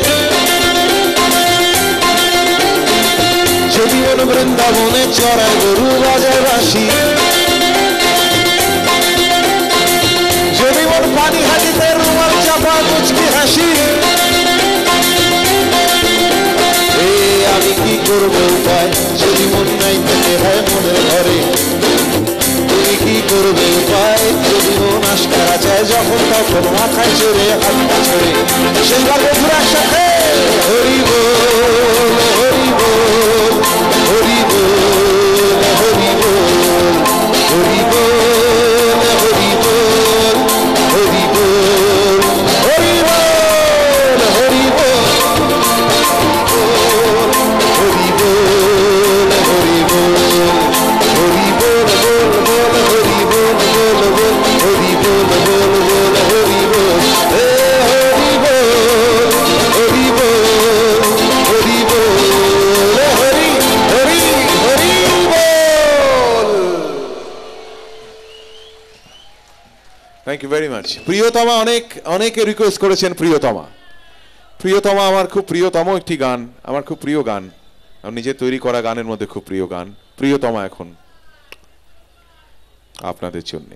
যদি মন বৃন্দাবনে চড়ায় গরু বাজায় বাঁশি যদি মন পানি হাঁটিতে রুমাল চাপা মুচকি হাসি আমি কি করবো উপায় যদি মন নাই থেকে হয় মনের ঘরে তুমি কি করবে উপায় যদি মন আশকারা চায় যখন তখন মাথায় চড়ে হাতটা ছড়ে সেইবার বন্ধুরা একসাথে হরি বল হরি বল হরি বল হরি বল হরি বল হরি বল হরি বল হরি বল হরি বল হরি বল হরি বল হরি বল বল বল হরি বল বল বল হরি বল বল বল হরি বল হে হরি বল হরি বল হরি বল হরি হরি হরি বল।
Thank you very much. প্রিয়তমা অনেকে রিকোয়েস্ট করেছেন প্রিয়তমা। প্রিয়তমা আমার খুব প্রিয়তম একটি গান, আমার খুব প্রিয় গান, আমার নিজে তৈরি করা গানের মধ্যে খুব প্রিয় গান প্রিয়তমা এখন আপনাদের জন্য।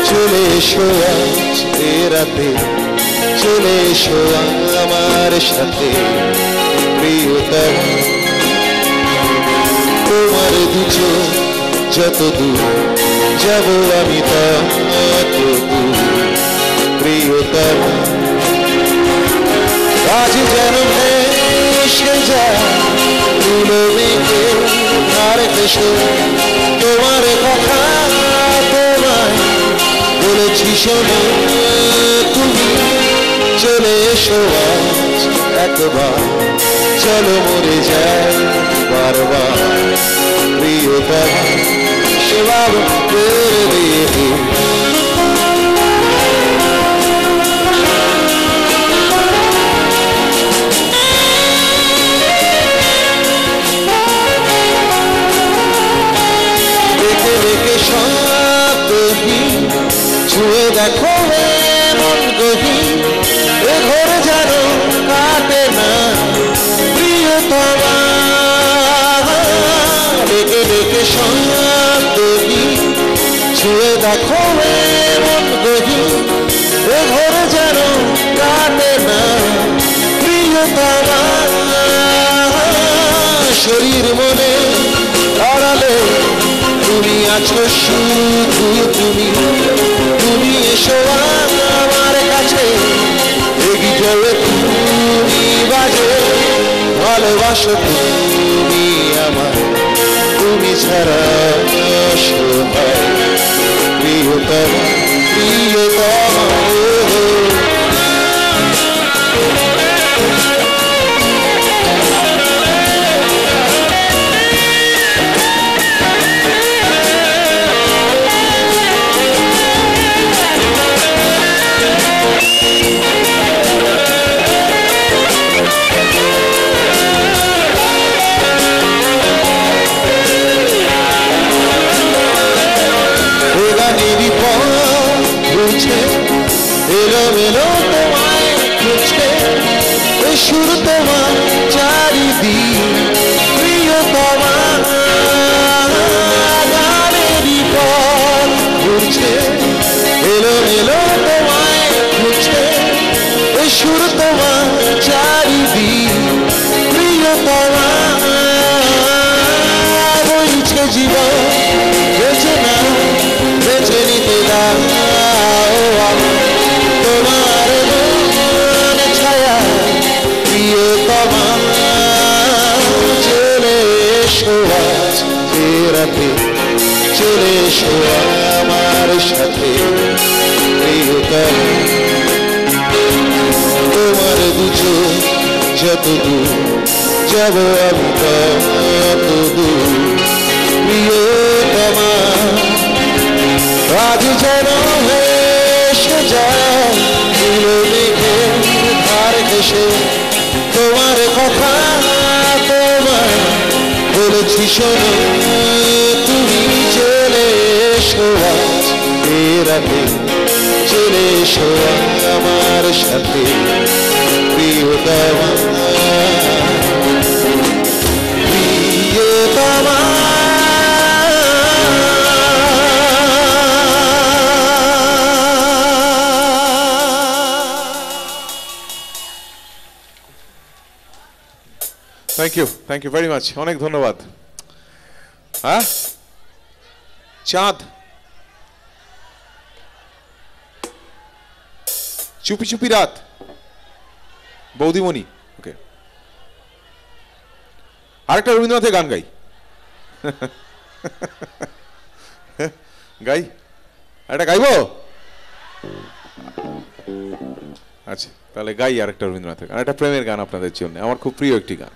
চলে এসো আজ এ রাতে চলে এসো আমার সাথে প্রিয়তমা তোমার দুচো যত দূর যাব আমি তত দূর প্রিয়তমা আজ যেন ভেসে যায় তুলো মেঘে আর দেশে তোমার কথা তোমায় বলেছি শোনো তুমি চলে এসো আজ একবার চলো মরে যাই বারবার প্রিয়তমা সেবা করে দিয়ে দেখে দেখে সত্যহীন ছুঁয়ে দেখো মন গহীন এ ঘরে যেন কাটে না প্রিয়তমা দেখে দেখে সত্যহীন ছুঁয়ে দেখো মন গহীন এ ঘরে যেন কাটে না প্রিয়তমা শরীর মনে আড়ালে তুমি আছো শুধু তুমি তুমি এসো আমার কাছে এগিয়ে যাবে তুমি বাজে ভালোবাসো তুমি আমার তুমি ছাড়া অসহায় প্রিয়তমা প্রিয়তমা এলোমেলো তোমায় খুঁজছে সুর তোমার চারিদিক প্রিয়তমা গানেরই পথ ঘুরছে এলোমেলো তোমায় খুঁজছে সুর তোমার চারিদিক প্রিয়তমা বইছে জীবন বেঁচে না বেঁচে নিতে দাও তোমার মন ছায়া প্রিয়তমা চলে এসো আজ এ রাতে চলে এসো আমার সাথে প্রিয়তমা তোমার দুচো যত দূর যাব আমি তত দূর প্রিয়তমা আজ যেন ভেসে যায় নীল মেঘের ধার ঘেঁষে তোমার কথা তোমার বলেছি শোনো তুমি চলে এসো আজ এর আগে চলে এসো আমার সাথে প্রিয়তমা প্রিয়তমা
থ্যাংক ইউ ভেরি মাচ, অনেক ধন্যবাদ। হ্যাঁ, চাঁদ চুপি চুপি রাত, বৌদিমণি, ওকে। আরেকটা রবীন্দ্রনাথের গান গাই গাই একটা গাইবো? আচ্ছা তাহলে গাই আরেকটা রবীন্দ্রনাথের গান, একটা প্রেমের গান আপনাদের জন্য, আমার খুব প্রিয় একটি গান।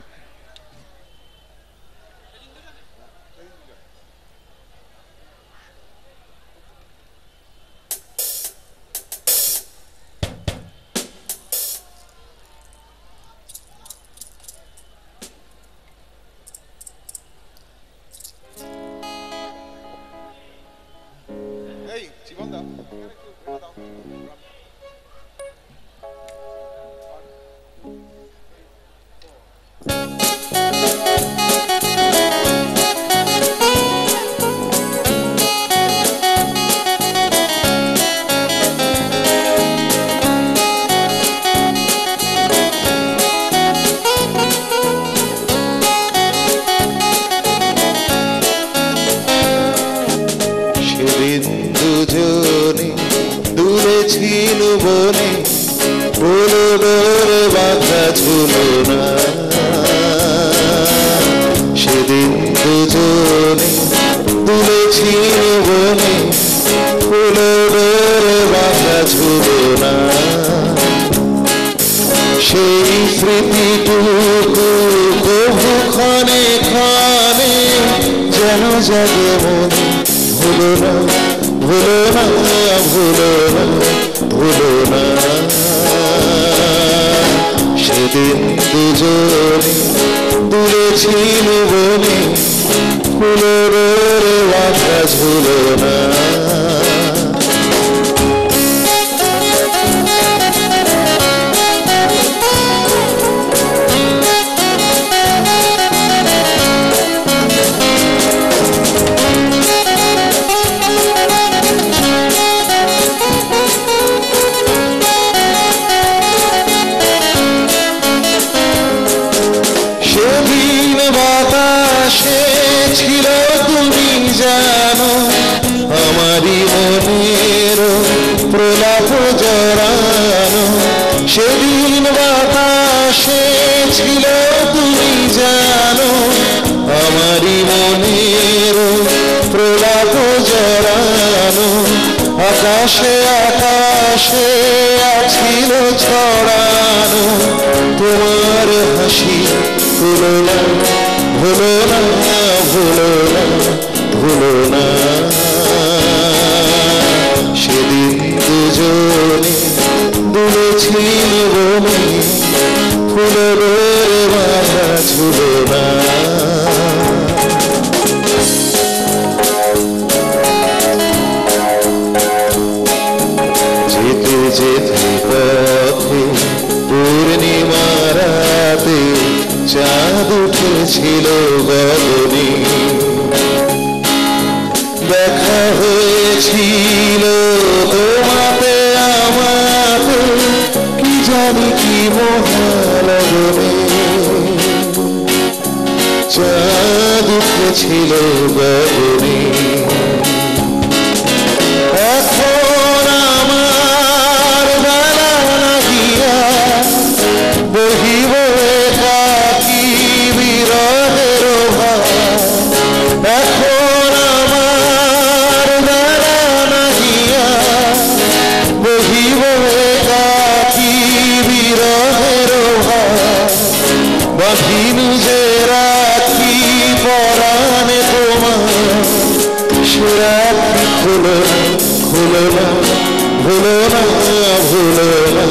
ভুলো না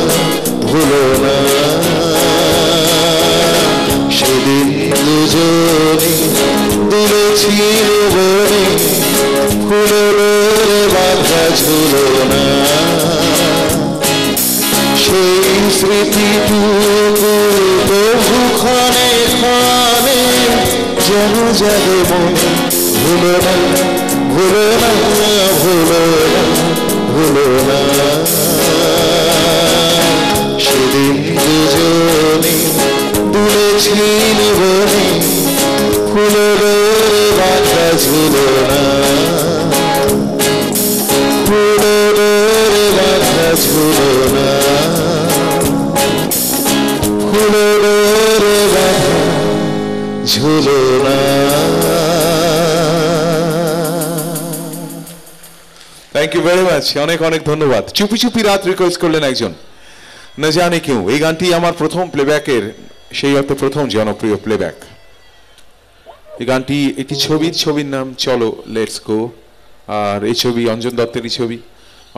ভুলো না সেদিন দুজনে দুলেছিল বনে ফুলের বাঁধা ঝুলো না সেই স্মৃতিটুকু প্রভু ক্ষণে ক্ষণে যেন যাবে মনে ভুলো না ভুলো না ভুলো না ভুলো না সেদিন দুজনে দুলেছিল বনে ফুলের বাঁধা ঝুলো না ফুলের বাঁধা ঝুলো না ফুলের বাঁধা ঝুলো না।
থ্যাংক ইউ ভেরি মাচ, অনেক অনেক ধন্যবাদ। চুপি চুপি রাত রিকোয়েস্ট করলেন একজন, না জানি কেউ। এই গানটি আমার প্রথম প্লেব্যাকের, সেই অর্থে প্রথম জনপ্রিয় প্লেব্যাক। এই গানটি একটি ছবির নাম চলো লেটস গো, আর এই ছবি অঞ্জন দত্তেরই ছবি,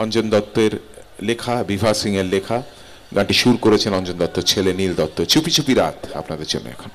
অঞ্জন দত্তের লেখা, বিভা সিং এর লেখা। গানটি সুর করেছেন অঞ্জন দত্তের ছেলে নীল দত্ত। চুপি চুপি রাত আপনাদের জন্য এখন।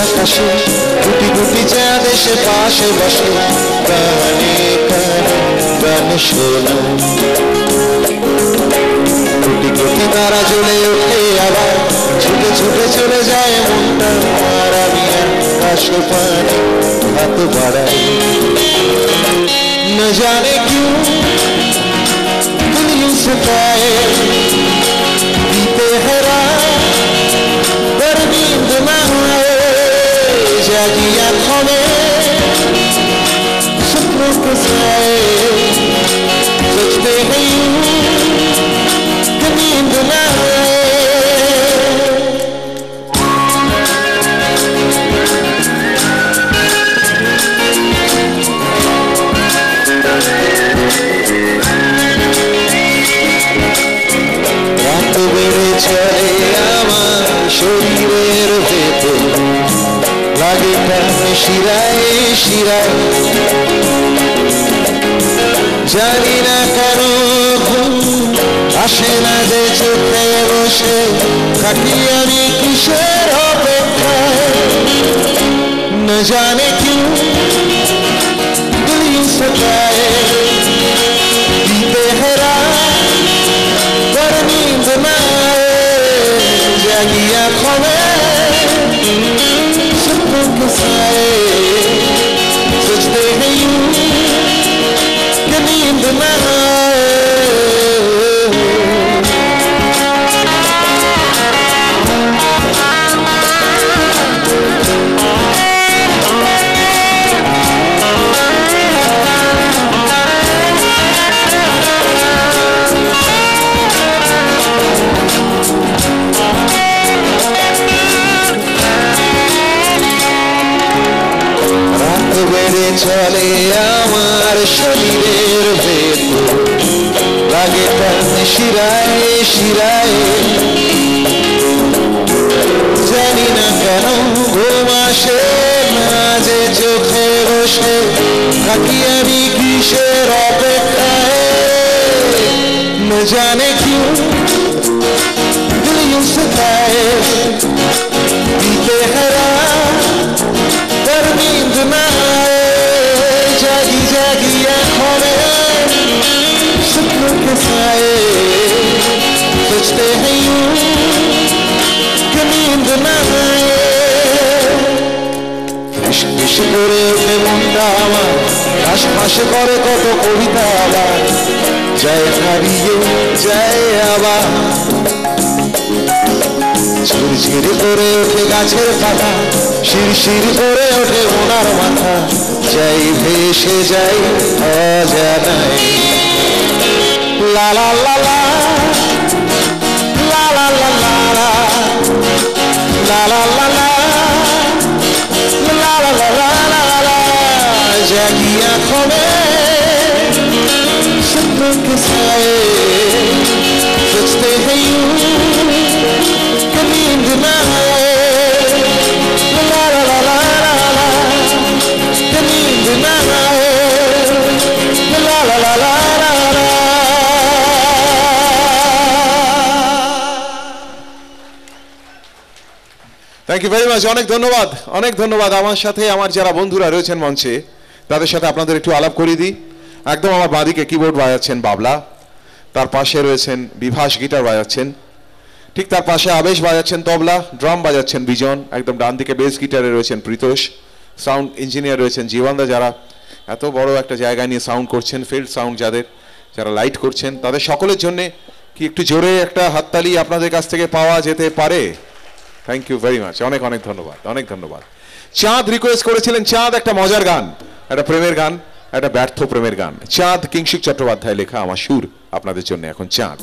আকাশে গুটি গুটি চাঁদ এসে পাশে বসে কানে কানে গান শোনা গুটি গুটি তারা জ্বলে ওঠে আবার ছুটে ছুটে চলে যায় মনটা আর আমি আকাশ পানে হাত বাড়াই न जाने क्यों दिल यूं सताए बीते है रात पर नींद न आए जागी आँखों में सपनों के साए सोचते हैं यूं कि नींद न आए রাত বেড়ে চলে আমার শরীরের ভেতর লাগে টান শিরায় শিরায় জানি না কেন ঘুম আসে না যে চোখে বসে থাকি আমি কিসের অপেক্ষায় न जाने क्यों दिल यूं सताए बीते है रात पर नींद न आए जागी आँखों में सपनों के साए सोचते हैं यूं कि नींद न आए বেড়ে চলে আমার শরীরের ভেতর লাগে টান শিরায় শিরায় জানি না কেন ঘুম আসে না যে চোখে বসে থাকি আমি কিসের অপেক্ষায় न जाने क्यों दिल यूं सताए बीते है रात पर नींद न आए जागी जागी आँखों में सपनों के साए सोचते हैं यूं कि नींद ना आए फिश করে ওঠে মনটা আমার আশপাশে করে কত কবিতা আবার যায় হারিয়ে যায় আবার ঝিরঝির করে ওঠে গাছের পাতা শিরশির করে ওঠে ওনার মাথা যাই ভেসে যাই অজানায় লা লা লা লা লা লা লা লা লা লা লা লা ला ला ला ला ला जागी आंखों में सपनों के साए सोचते हैं यूं कि नींद ना आए ला ला ला ला ला ला कि नींद ना आए ला ला ला ला ला ला
থ্যাংক ইউ ভেরি মাচ। অনেক ধন্যবাদ আমার সাথে আমার যারা বন্ধুরা রয়েছেন মঞ্চে তাদের সাথে আপনাদের একটু আলাপ করিয়ে দিই। একদম আমার বাঁদিকে কিবোর্ড বাজাচ্ছেন বাবলা, তার পাশে রয়েছেন বিভাস গিটার বাজাচ্ছেন, ঠিক তার পাশে আবেশ বাজাচ্ছেন তবলা, ড্রাম বাজাচ্ছেন বিজন, একদম ডান দিকে বেস গিটারে রয়েছেন প্রীতোষ, সাউন্ড ইঞ্জিনিয়ার রয়েছেন জীবনদা, যারা এত বড় একটা জায়গা নিয়ে সাউন্ড করছেন, ফিল্ড সাউন্ড যারা লাইট করছেন, তাদের সকলের জন্য কি একটু জোরে একটা হাততালি আপনাদের কাছ থেকে পাওয়া যেতে পারে? Thank you very much. অনেক ধন্যবাদ। চাঁদ রিকোয়েস্ট করেছিলেন চাঁদ একটা মজার গান, একটা প্রেমের গান, একটা ব্যর্থ প্রেমের গান। চাঁদ কিংসিক চট্টোপাধ্যায় লেখা আমার সুর আপনাদের জন্য এখন চাঁদ।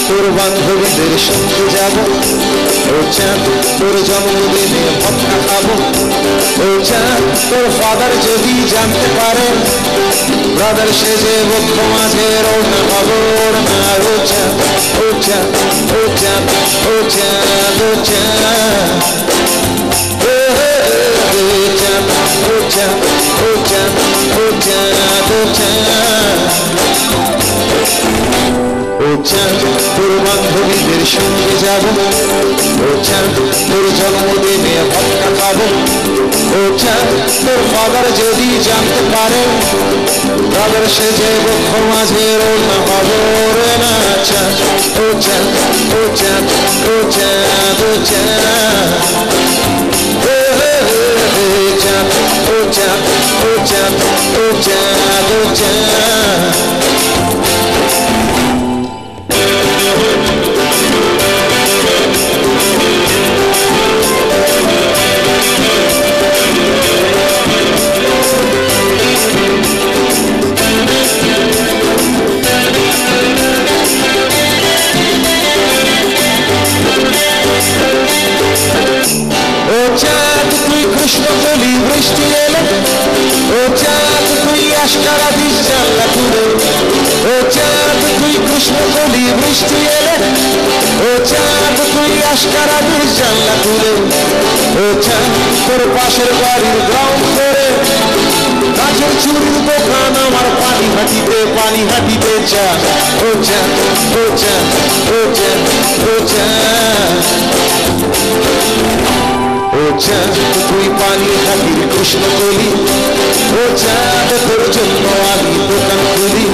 তোর বান্ধবীদের সঙ্গে যাব, ও চাঁদ তোর জন্মদিনে ভক্কা খাবো, ও চাঁদ তোর ফাদার যদি জানতে পারে ব্রাদার সেজে বক্ষ মাঝে রোনা পাবো না। ও চাঁদ ও চাঁদ ও চাঁদ ও চাঁদ ও চাঁদ ও চাঁদ ও চাঁদ ও চাঁদ ও চাঁদ ও চাঁদ ও চাঁদ তোর বান্ধবীদের সঙ্গে যাব, ও চাঁদ তোর জন্মদিনে ভক্কা খাবো, ও চাঁদ তোর ফাদার যদি জানতে পারে ব্রাদার সেজে বক্ষ মাঝে রোনা পাবো রে না। চাঁদ ও চাঁদ ও চাঁদ ও চাঁদ ও চাঁদ ও চাঁদ ও চাঁদ ও চাঁদ ও চাঁদ ও চাঁদ কৃষ্ণকলি বৃষ্টি এলো, ও চাঁদ তুই আশকারা দিস জানলা খুলে, ও চাঁদ তুই কৃষ্ণকলি বৃষ্টি এলো, ও চাঁদ তুই আশকারা দিস জানলা খুলে, ও চাঁদ তোর পাশের বাড়ির গ্রাউন্ড ফ্লোরে কাজের চুরির দোকান আমার পানি হাঁটিতে চা। ও চাঁদ ও চাঁদ ও চাঁদ ও চাঁদ ও চাঁদ তুই পানি হাতির কৃষ্ণকলি, ও চাঁদ তোর জন্য আমি দোকান খুলি,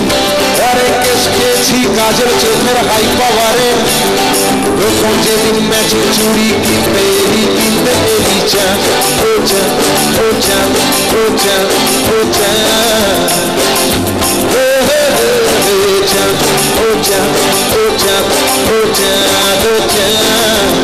আরে কেস খেয়েছি কাজের চোখের হাই পাওয়ারে, প্রথম যেদিন ম্যাচের চুরি কিনতে এলি চাঁদ ও চাঁদ ও চাঁদ ও চাঁদ ও চাঁদ ও চাঁদ ও চাঁদ ও চাঁদ ও চাঁদ ও চাঁদ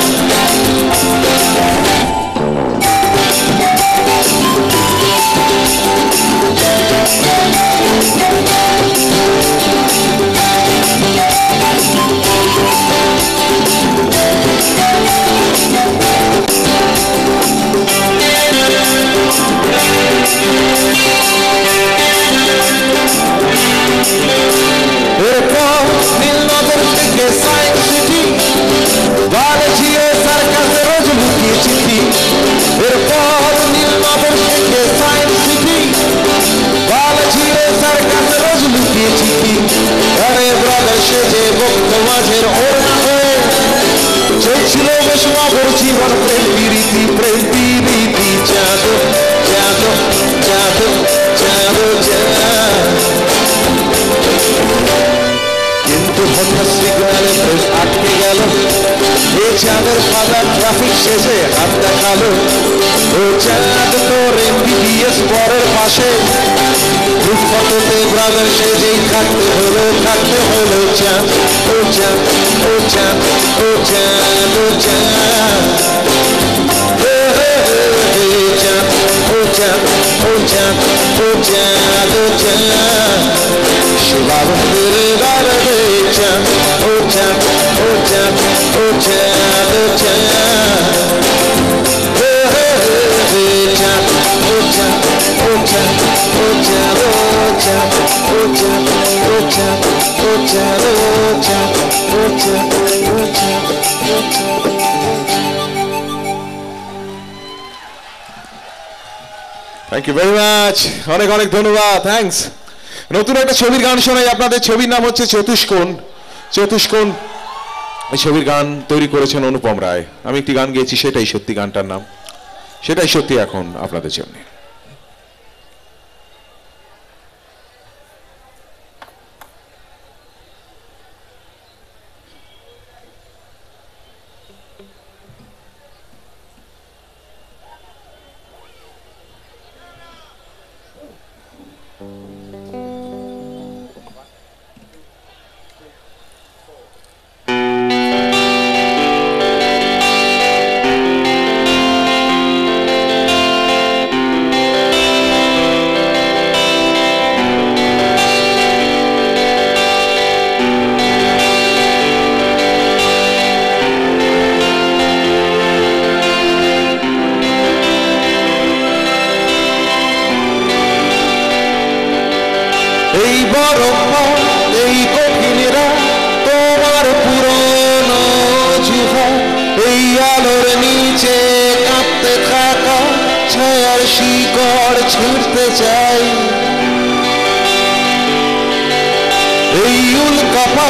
দিয়েছি কি আরে ব্রাদার সেজে ভক্ত মাঝের ওড়না হয়ে চলছিল বেশ মধুর জীবন প্রেম প্রীতি প্রেম প্রীতি জাদু জাদু জাদু জাদু কিন্তু হঠাৎ সিগন্যালে প্রেম আটকে গেল এ চাঁদের ফাদার ট্রাফিক শেষে হাত দেখালো ও চাঁদ তোর এমবিবিএস বরের পাশে ফুটপাতে ব্রাদার সেজেই থাকতে হলো চাঁদ ও চাঁদ ও চাঁদ ও চাঁদ ও চাঁদ ও চাঁদ ও চাঁদ ও চাঁদ ও চাঁদ শিবাবন্দের বারবে চাঁদ ও চাঁদ ও চাঁদ ও চাঁদ ও চাঁদ চাঁদ ও চাঁদ ও চাঁদ ও চাঁদ ও চাঁদ ও চাঁদ ও চাঁদ ও চাঁদ ও চাঁদ ও চাঁদ ও চাঁদ ও চাঁদ।
থ্যাংক ইউ ভেরি মাচ, অনেক অনেক ধন্যবাদ, থ্যাঙ্কস। নতুন একটা ছবির গান শোনাই আপনাদের। ছবির নাম হচ্ছে চতুষ্কোণ। চতুষ্কোণ এই ছবির গান তৈরি করেছেন অনুপম রায়। আমি একটি গান গেয়েছি, সেটাই সত্যি, গানটার নাম সেটাই সত্যি এখন আপনাদের জন্য।
এই বরফ এই কঠিনেরা তোমার পুরনো জুহা এই আলোর নিচে কাঁপতে থাকা ছায়ার শিকড় ছুটতে চাই। এই উল্কাপা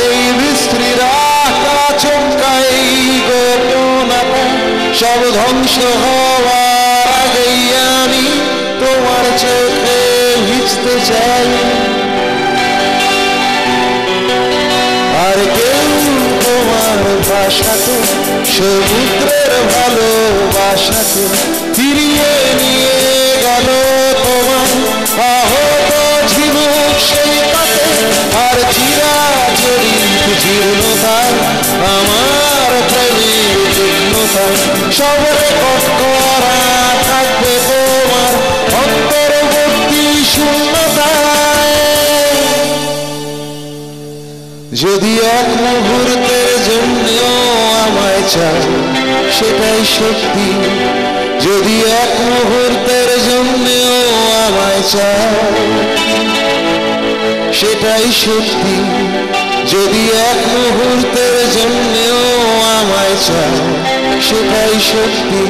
এই বিস্ত্রীরা চমকা এই গোপনতা সব ধ্বংস হওয়ার আগেই আমি তোমার চোখে ভিজতে চাই। আর কেউ তোমার ভাষাতে সমুদ্রের ভালোবাসাতে ফিরিয়ে নিয়ে গেল তোমার আহত ঝিনুক সেই পাতে আর চিরাচরিত জীর্ণতায় আমার প্রেমের জীর্ণতায় সব রেকর্ড করা থাকবে তোমার অন্তর্বর্তী শূন্যতায়। যদি এক মুহূর্তের জন্যও আমায় চাও সেটাই সত্যি, যদি এক মুহূর্তের জন্যও আমায় চাও সেটাই সত্যি, যদি এক মুহূর্তের জন্যও আমায় চাও সেটাই সত্যি,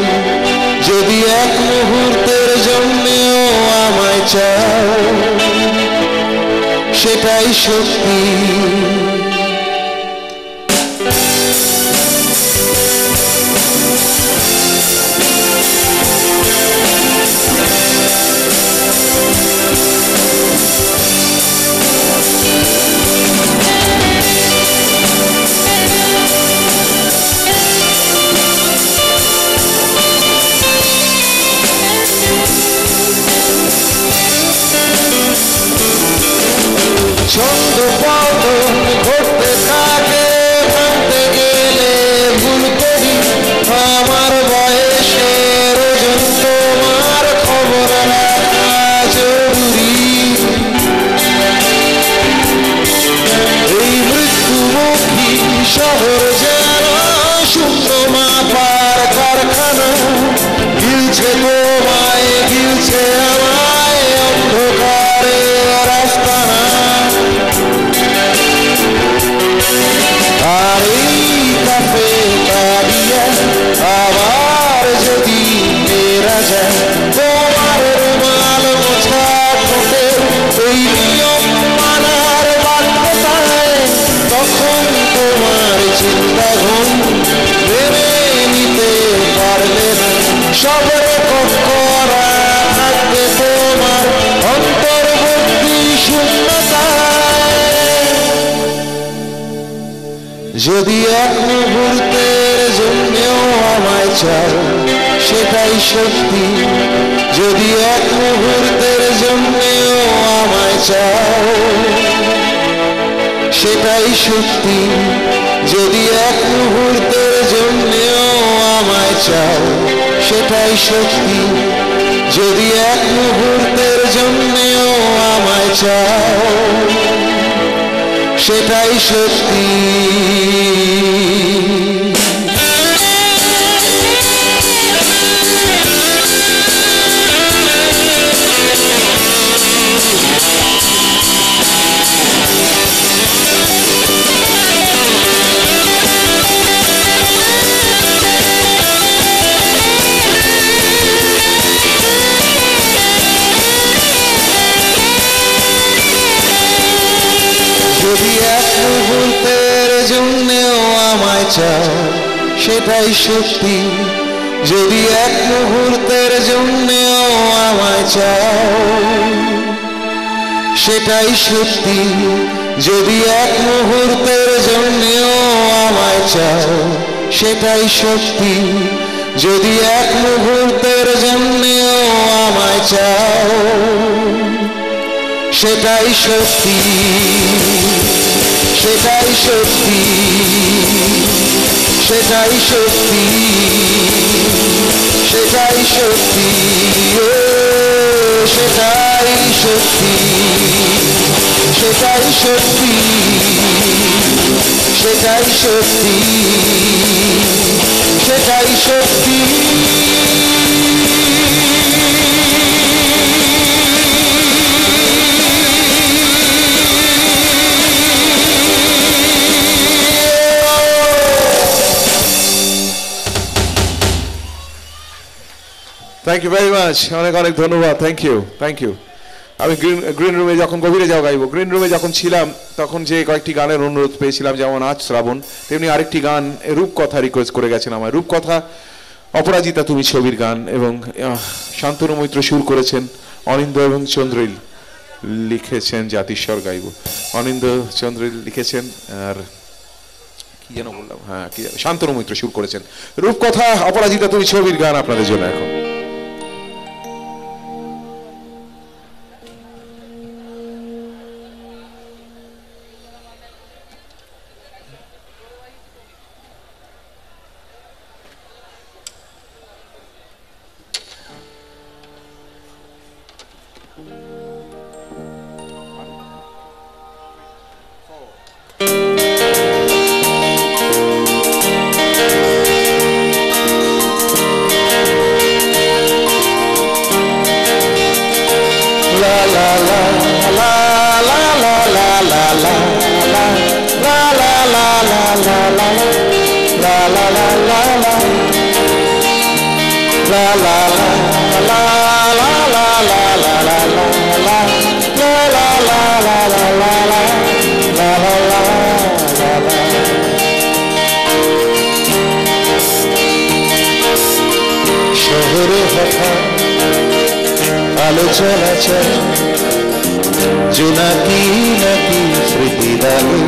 যদি এক মুহূর্তের জন্যও আমায় চাও সেটাই সত্যি। ছন্দ পতন ঘটতে থাকে, ভাঙতে গেলে ভুল করি আমার বয়সের ওজন তোমার খবর রাখা জরুরি। এই মৃত্যুমুখী শহর যেন শূন্য মাপার কারখানা, গিলছে তোমায় গিলছে আমায় অন্ধকারে রাস্তানা। যদি এক মুহূর্তের জন্যও আমায় চাও সেটাই সত্যি, যদি এক মুহূর্তের জন্যও আমায় চাও সেটাই সত্যি, যদি এক মুহূর্তের জন্যও আমায় চাও সেটাই সত্যি, যদি এক মুহূর্তের জন্যও আমায় চাও সেটাই সত্যি। যদি এক মুহূর্তের জন্যও আমায় চাও সেটাই সত্যি, যদি এক মুহূর্তের জন্যও আমায় চাও সেটাই সত্যি, যদি এক মুহূর্তের জন্যও আমায় চাও সেটাই সত্যি, যদি এক মুহূর্তের জন্যও আমায় চাও সেটাই সত্যি, সেটাই সত্যি, সেটাই সত্যি, সেটাই সত্যি, সেটাই সত্যি, সেটাই সত্যি, সেটাই সত্যি, সেটাই সত্যি।
থ্যাংক ইউ ভেরি মাচ, অনেক অনেক ধন্যবাদ, থ্যাংক ইউ, থ্যাংক ইউ। আমি গ্রিন রুমে যখন গভীরে যাও গাইব, গ্রিন রুমে যখন ছিলাম তখন যে কয়েকটি গানের অনুরোধ পেয়েছিলাম, যেমন আজ শ্রাবণ, তেমনি আরেকটি গান রূপকথা রিকোয়েস্ট করে গেছেন আমার। রূপকথা অপরাজিতা তুমি ছবির গান, এবং শান্তনু মৈত্র সুর করেছেন, অনিন্দ এবং চন্দ্রিল লিখেছেন। জাতিস্বর গাইব, অনিন্দ চন্দ্রিল লিখেছেন, আর কি যেন বললাম, হ্যাঁ কি শান্তনু মৈত্র সুর করেছেন। রূপকথা অপরাজিতা তুমি ছবির গান আপনাদের জন্য এখন।
শহরে হঠাৎ আলো চলাচল, জোনাকি নাকি স্মৃতি দাগে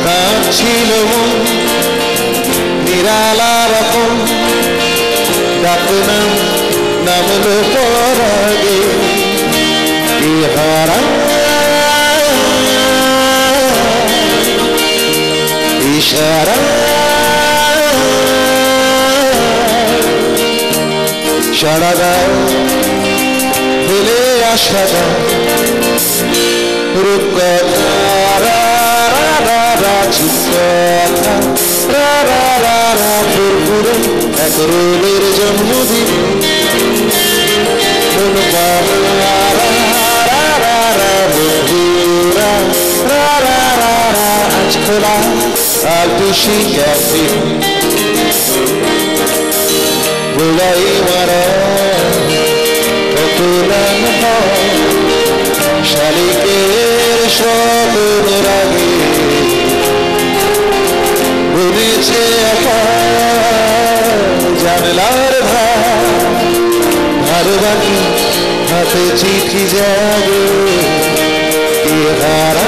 কাঁদছিল মন নিরালা রকম, ডাকনাম নামলো পরাগে ইহারা ইশারা সারা দাও ফেলে আসা দাও রূপকথা ফুরফুরে এক রোলের জন্মদিন আজ খোলা আলটুসি ক্যাফে গোলাই মারা কতলান শালিকের স্বপ্ন রাগে বুঝেছে জানলার ভারবানি হাতে চিঠি জাগে হারা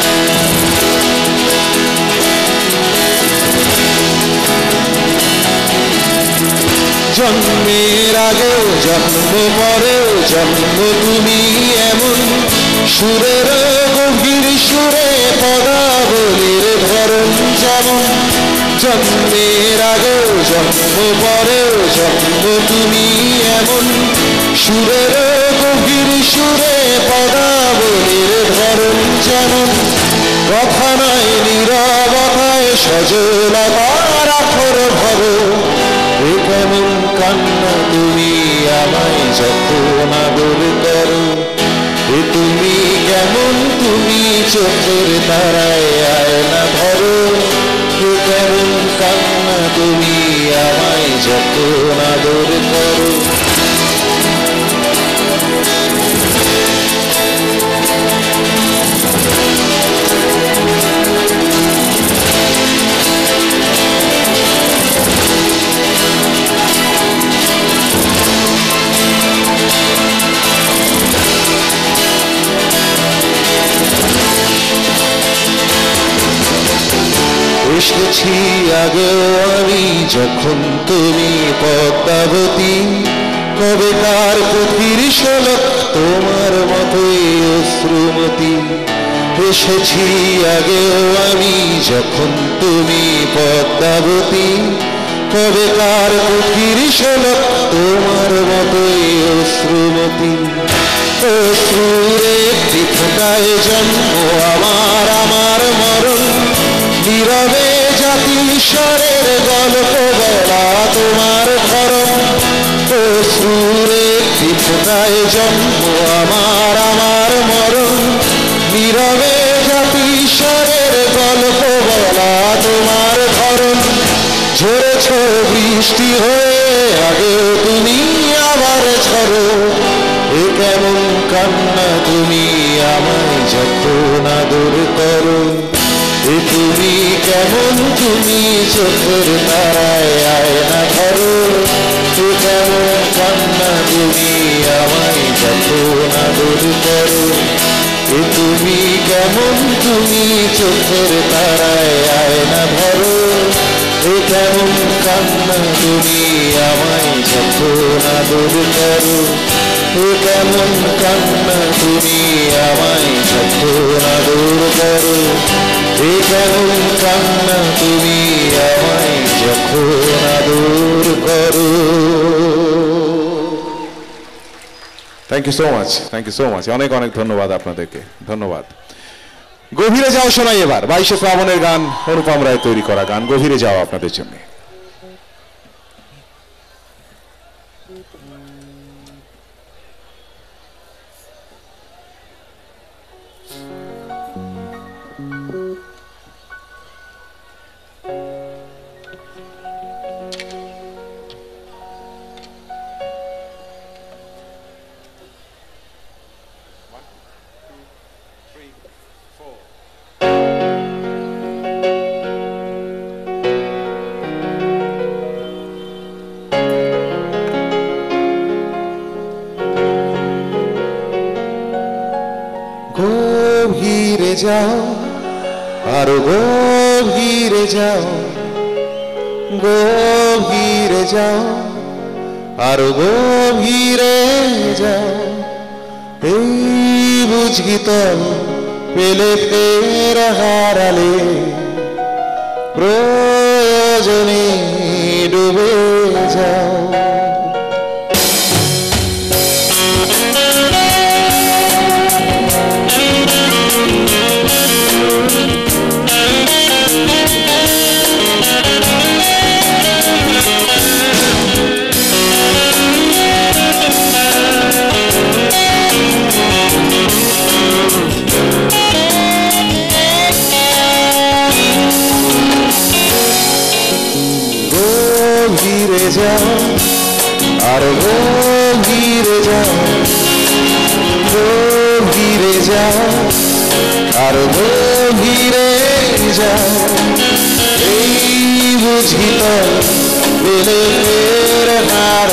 জন্ম পরে জন্ম তুমি এমন সুরের গভীর সুরে পদাবলীর ধরন যেমন জন্মের আগে জন্ম পরে জন্ম তুমি এমন সুরের গভীর সুরে পদাবলীর ধরন যেমন কথা নাই নীরবতায় সজলতার আখর ভর এ কেমন কান্না তুমি আমায় যত আদর করো এ তুমি কেমন তুমি চোখের তারায় আয়না ধরো এ কেমন কান্না তুমি আমায় যত আদর করো এসেছি আগেও আমি যখন তুমি পদ্মাবতী কবেকার পথির শোলক তোমার মতোই অশ্রুমতি এসেছি আগেও আমি যখন তুমি পদ্মাবতী কবেকার পথির শোলক তোমার মতোই অশ্রুমতি অশ্রুর একটি ফোঁটায় জন্ম আমার আমার মরণ নীরবে জাতি ঈশ্বরের গল্প বলা তোমার ধরন অশ্রুর একটি ফোঁটায় জন্ম আমার আমার মরণ নীরবে জাতি ঈশ্বরের গল্প বলা তোমার ধরন ঝরেছ বৃষ্টি হয়ে আগেও তুমি আবার ঝরো এ কেমন কান্না তুমি আমায় যখন আদর করো এ তুমি কেমন তুমি চোখের তারায় আয়না ধরো এ কেমন কান্না তুমি আমায় যখন আদর করো এ তুমি কেমন তুমি চোখের তারায় আয়না ধরো এ কেমন কান্না তুমি আমায় যখন আদর করো এ কেমন কান্না তুমি আমায় যখন আদর করো এ কেমন কান্না তুমি আমায় যখন আদর করো।
Thank you so much, thank you so much, অনেক অনেক ধন্যবাদ আপনাদেরকে, ধন্যবাদ। গভীরে যাও শোনাই এবার 22শে শ্রাবণের গান, অনুপম রায় তৈরি করা গান গভীরে যাও আপনাদের জন্য।
গভীরে যাও আরো গভীরে যাও গভীরে যাও আরো গভীরে যাও এই বুঝি তল পেলে ফের হারালে প্রয়োজনে ডুবে যাও গভীরে যাও আর গভীরে যাও গভীরে যাও আর গভীরে যাও এই বুঝি তো পেলে ফের হার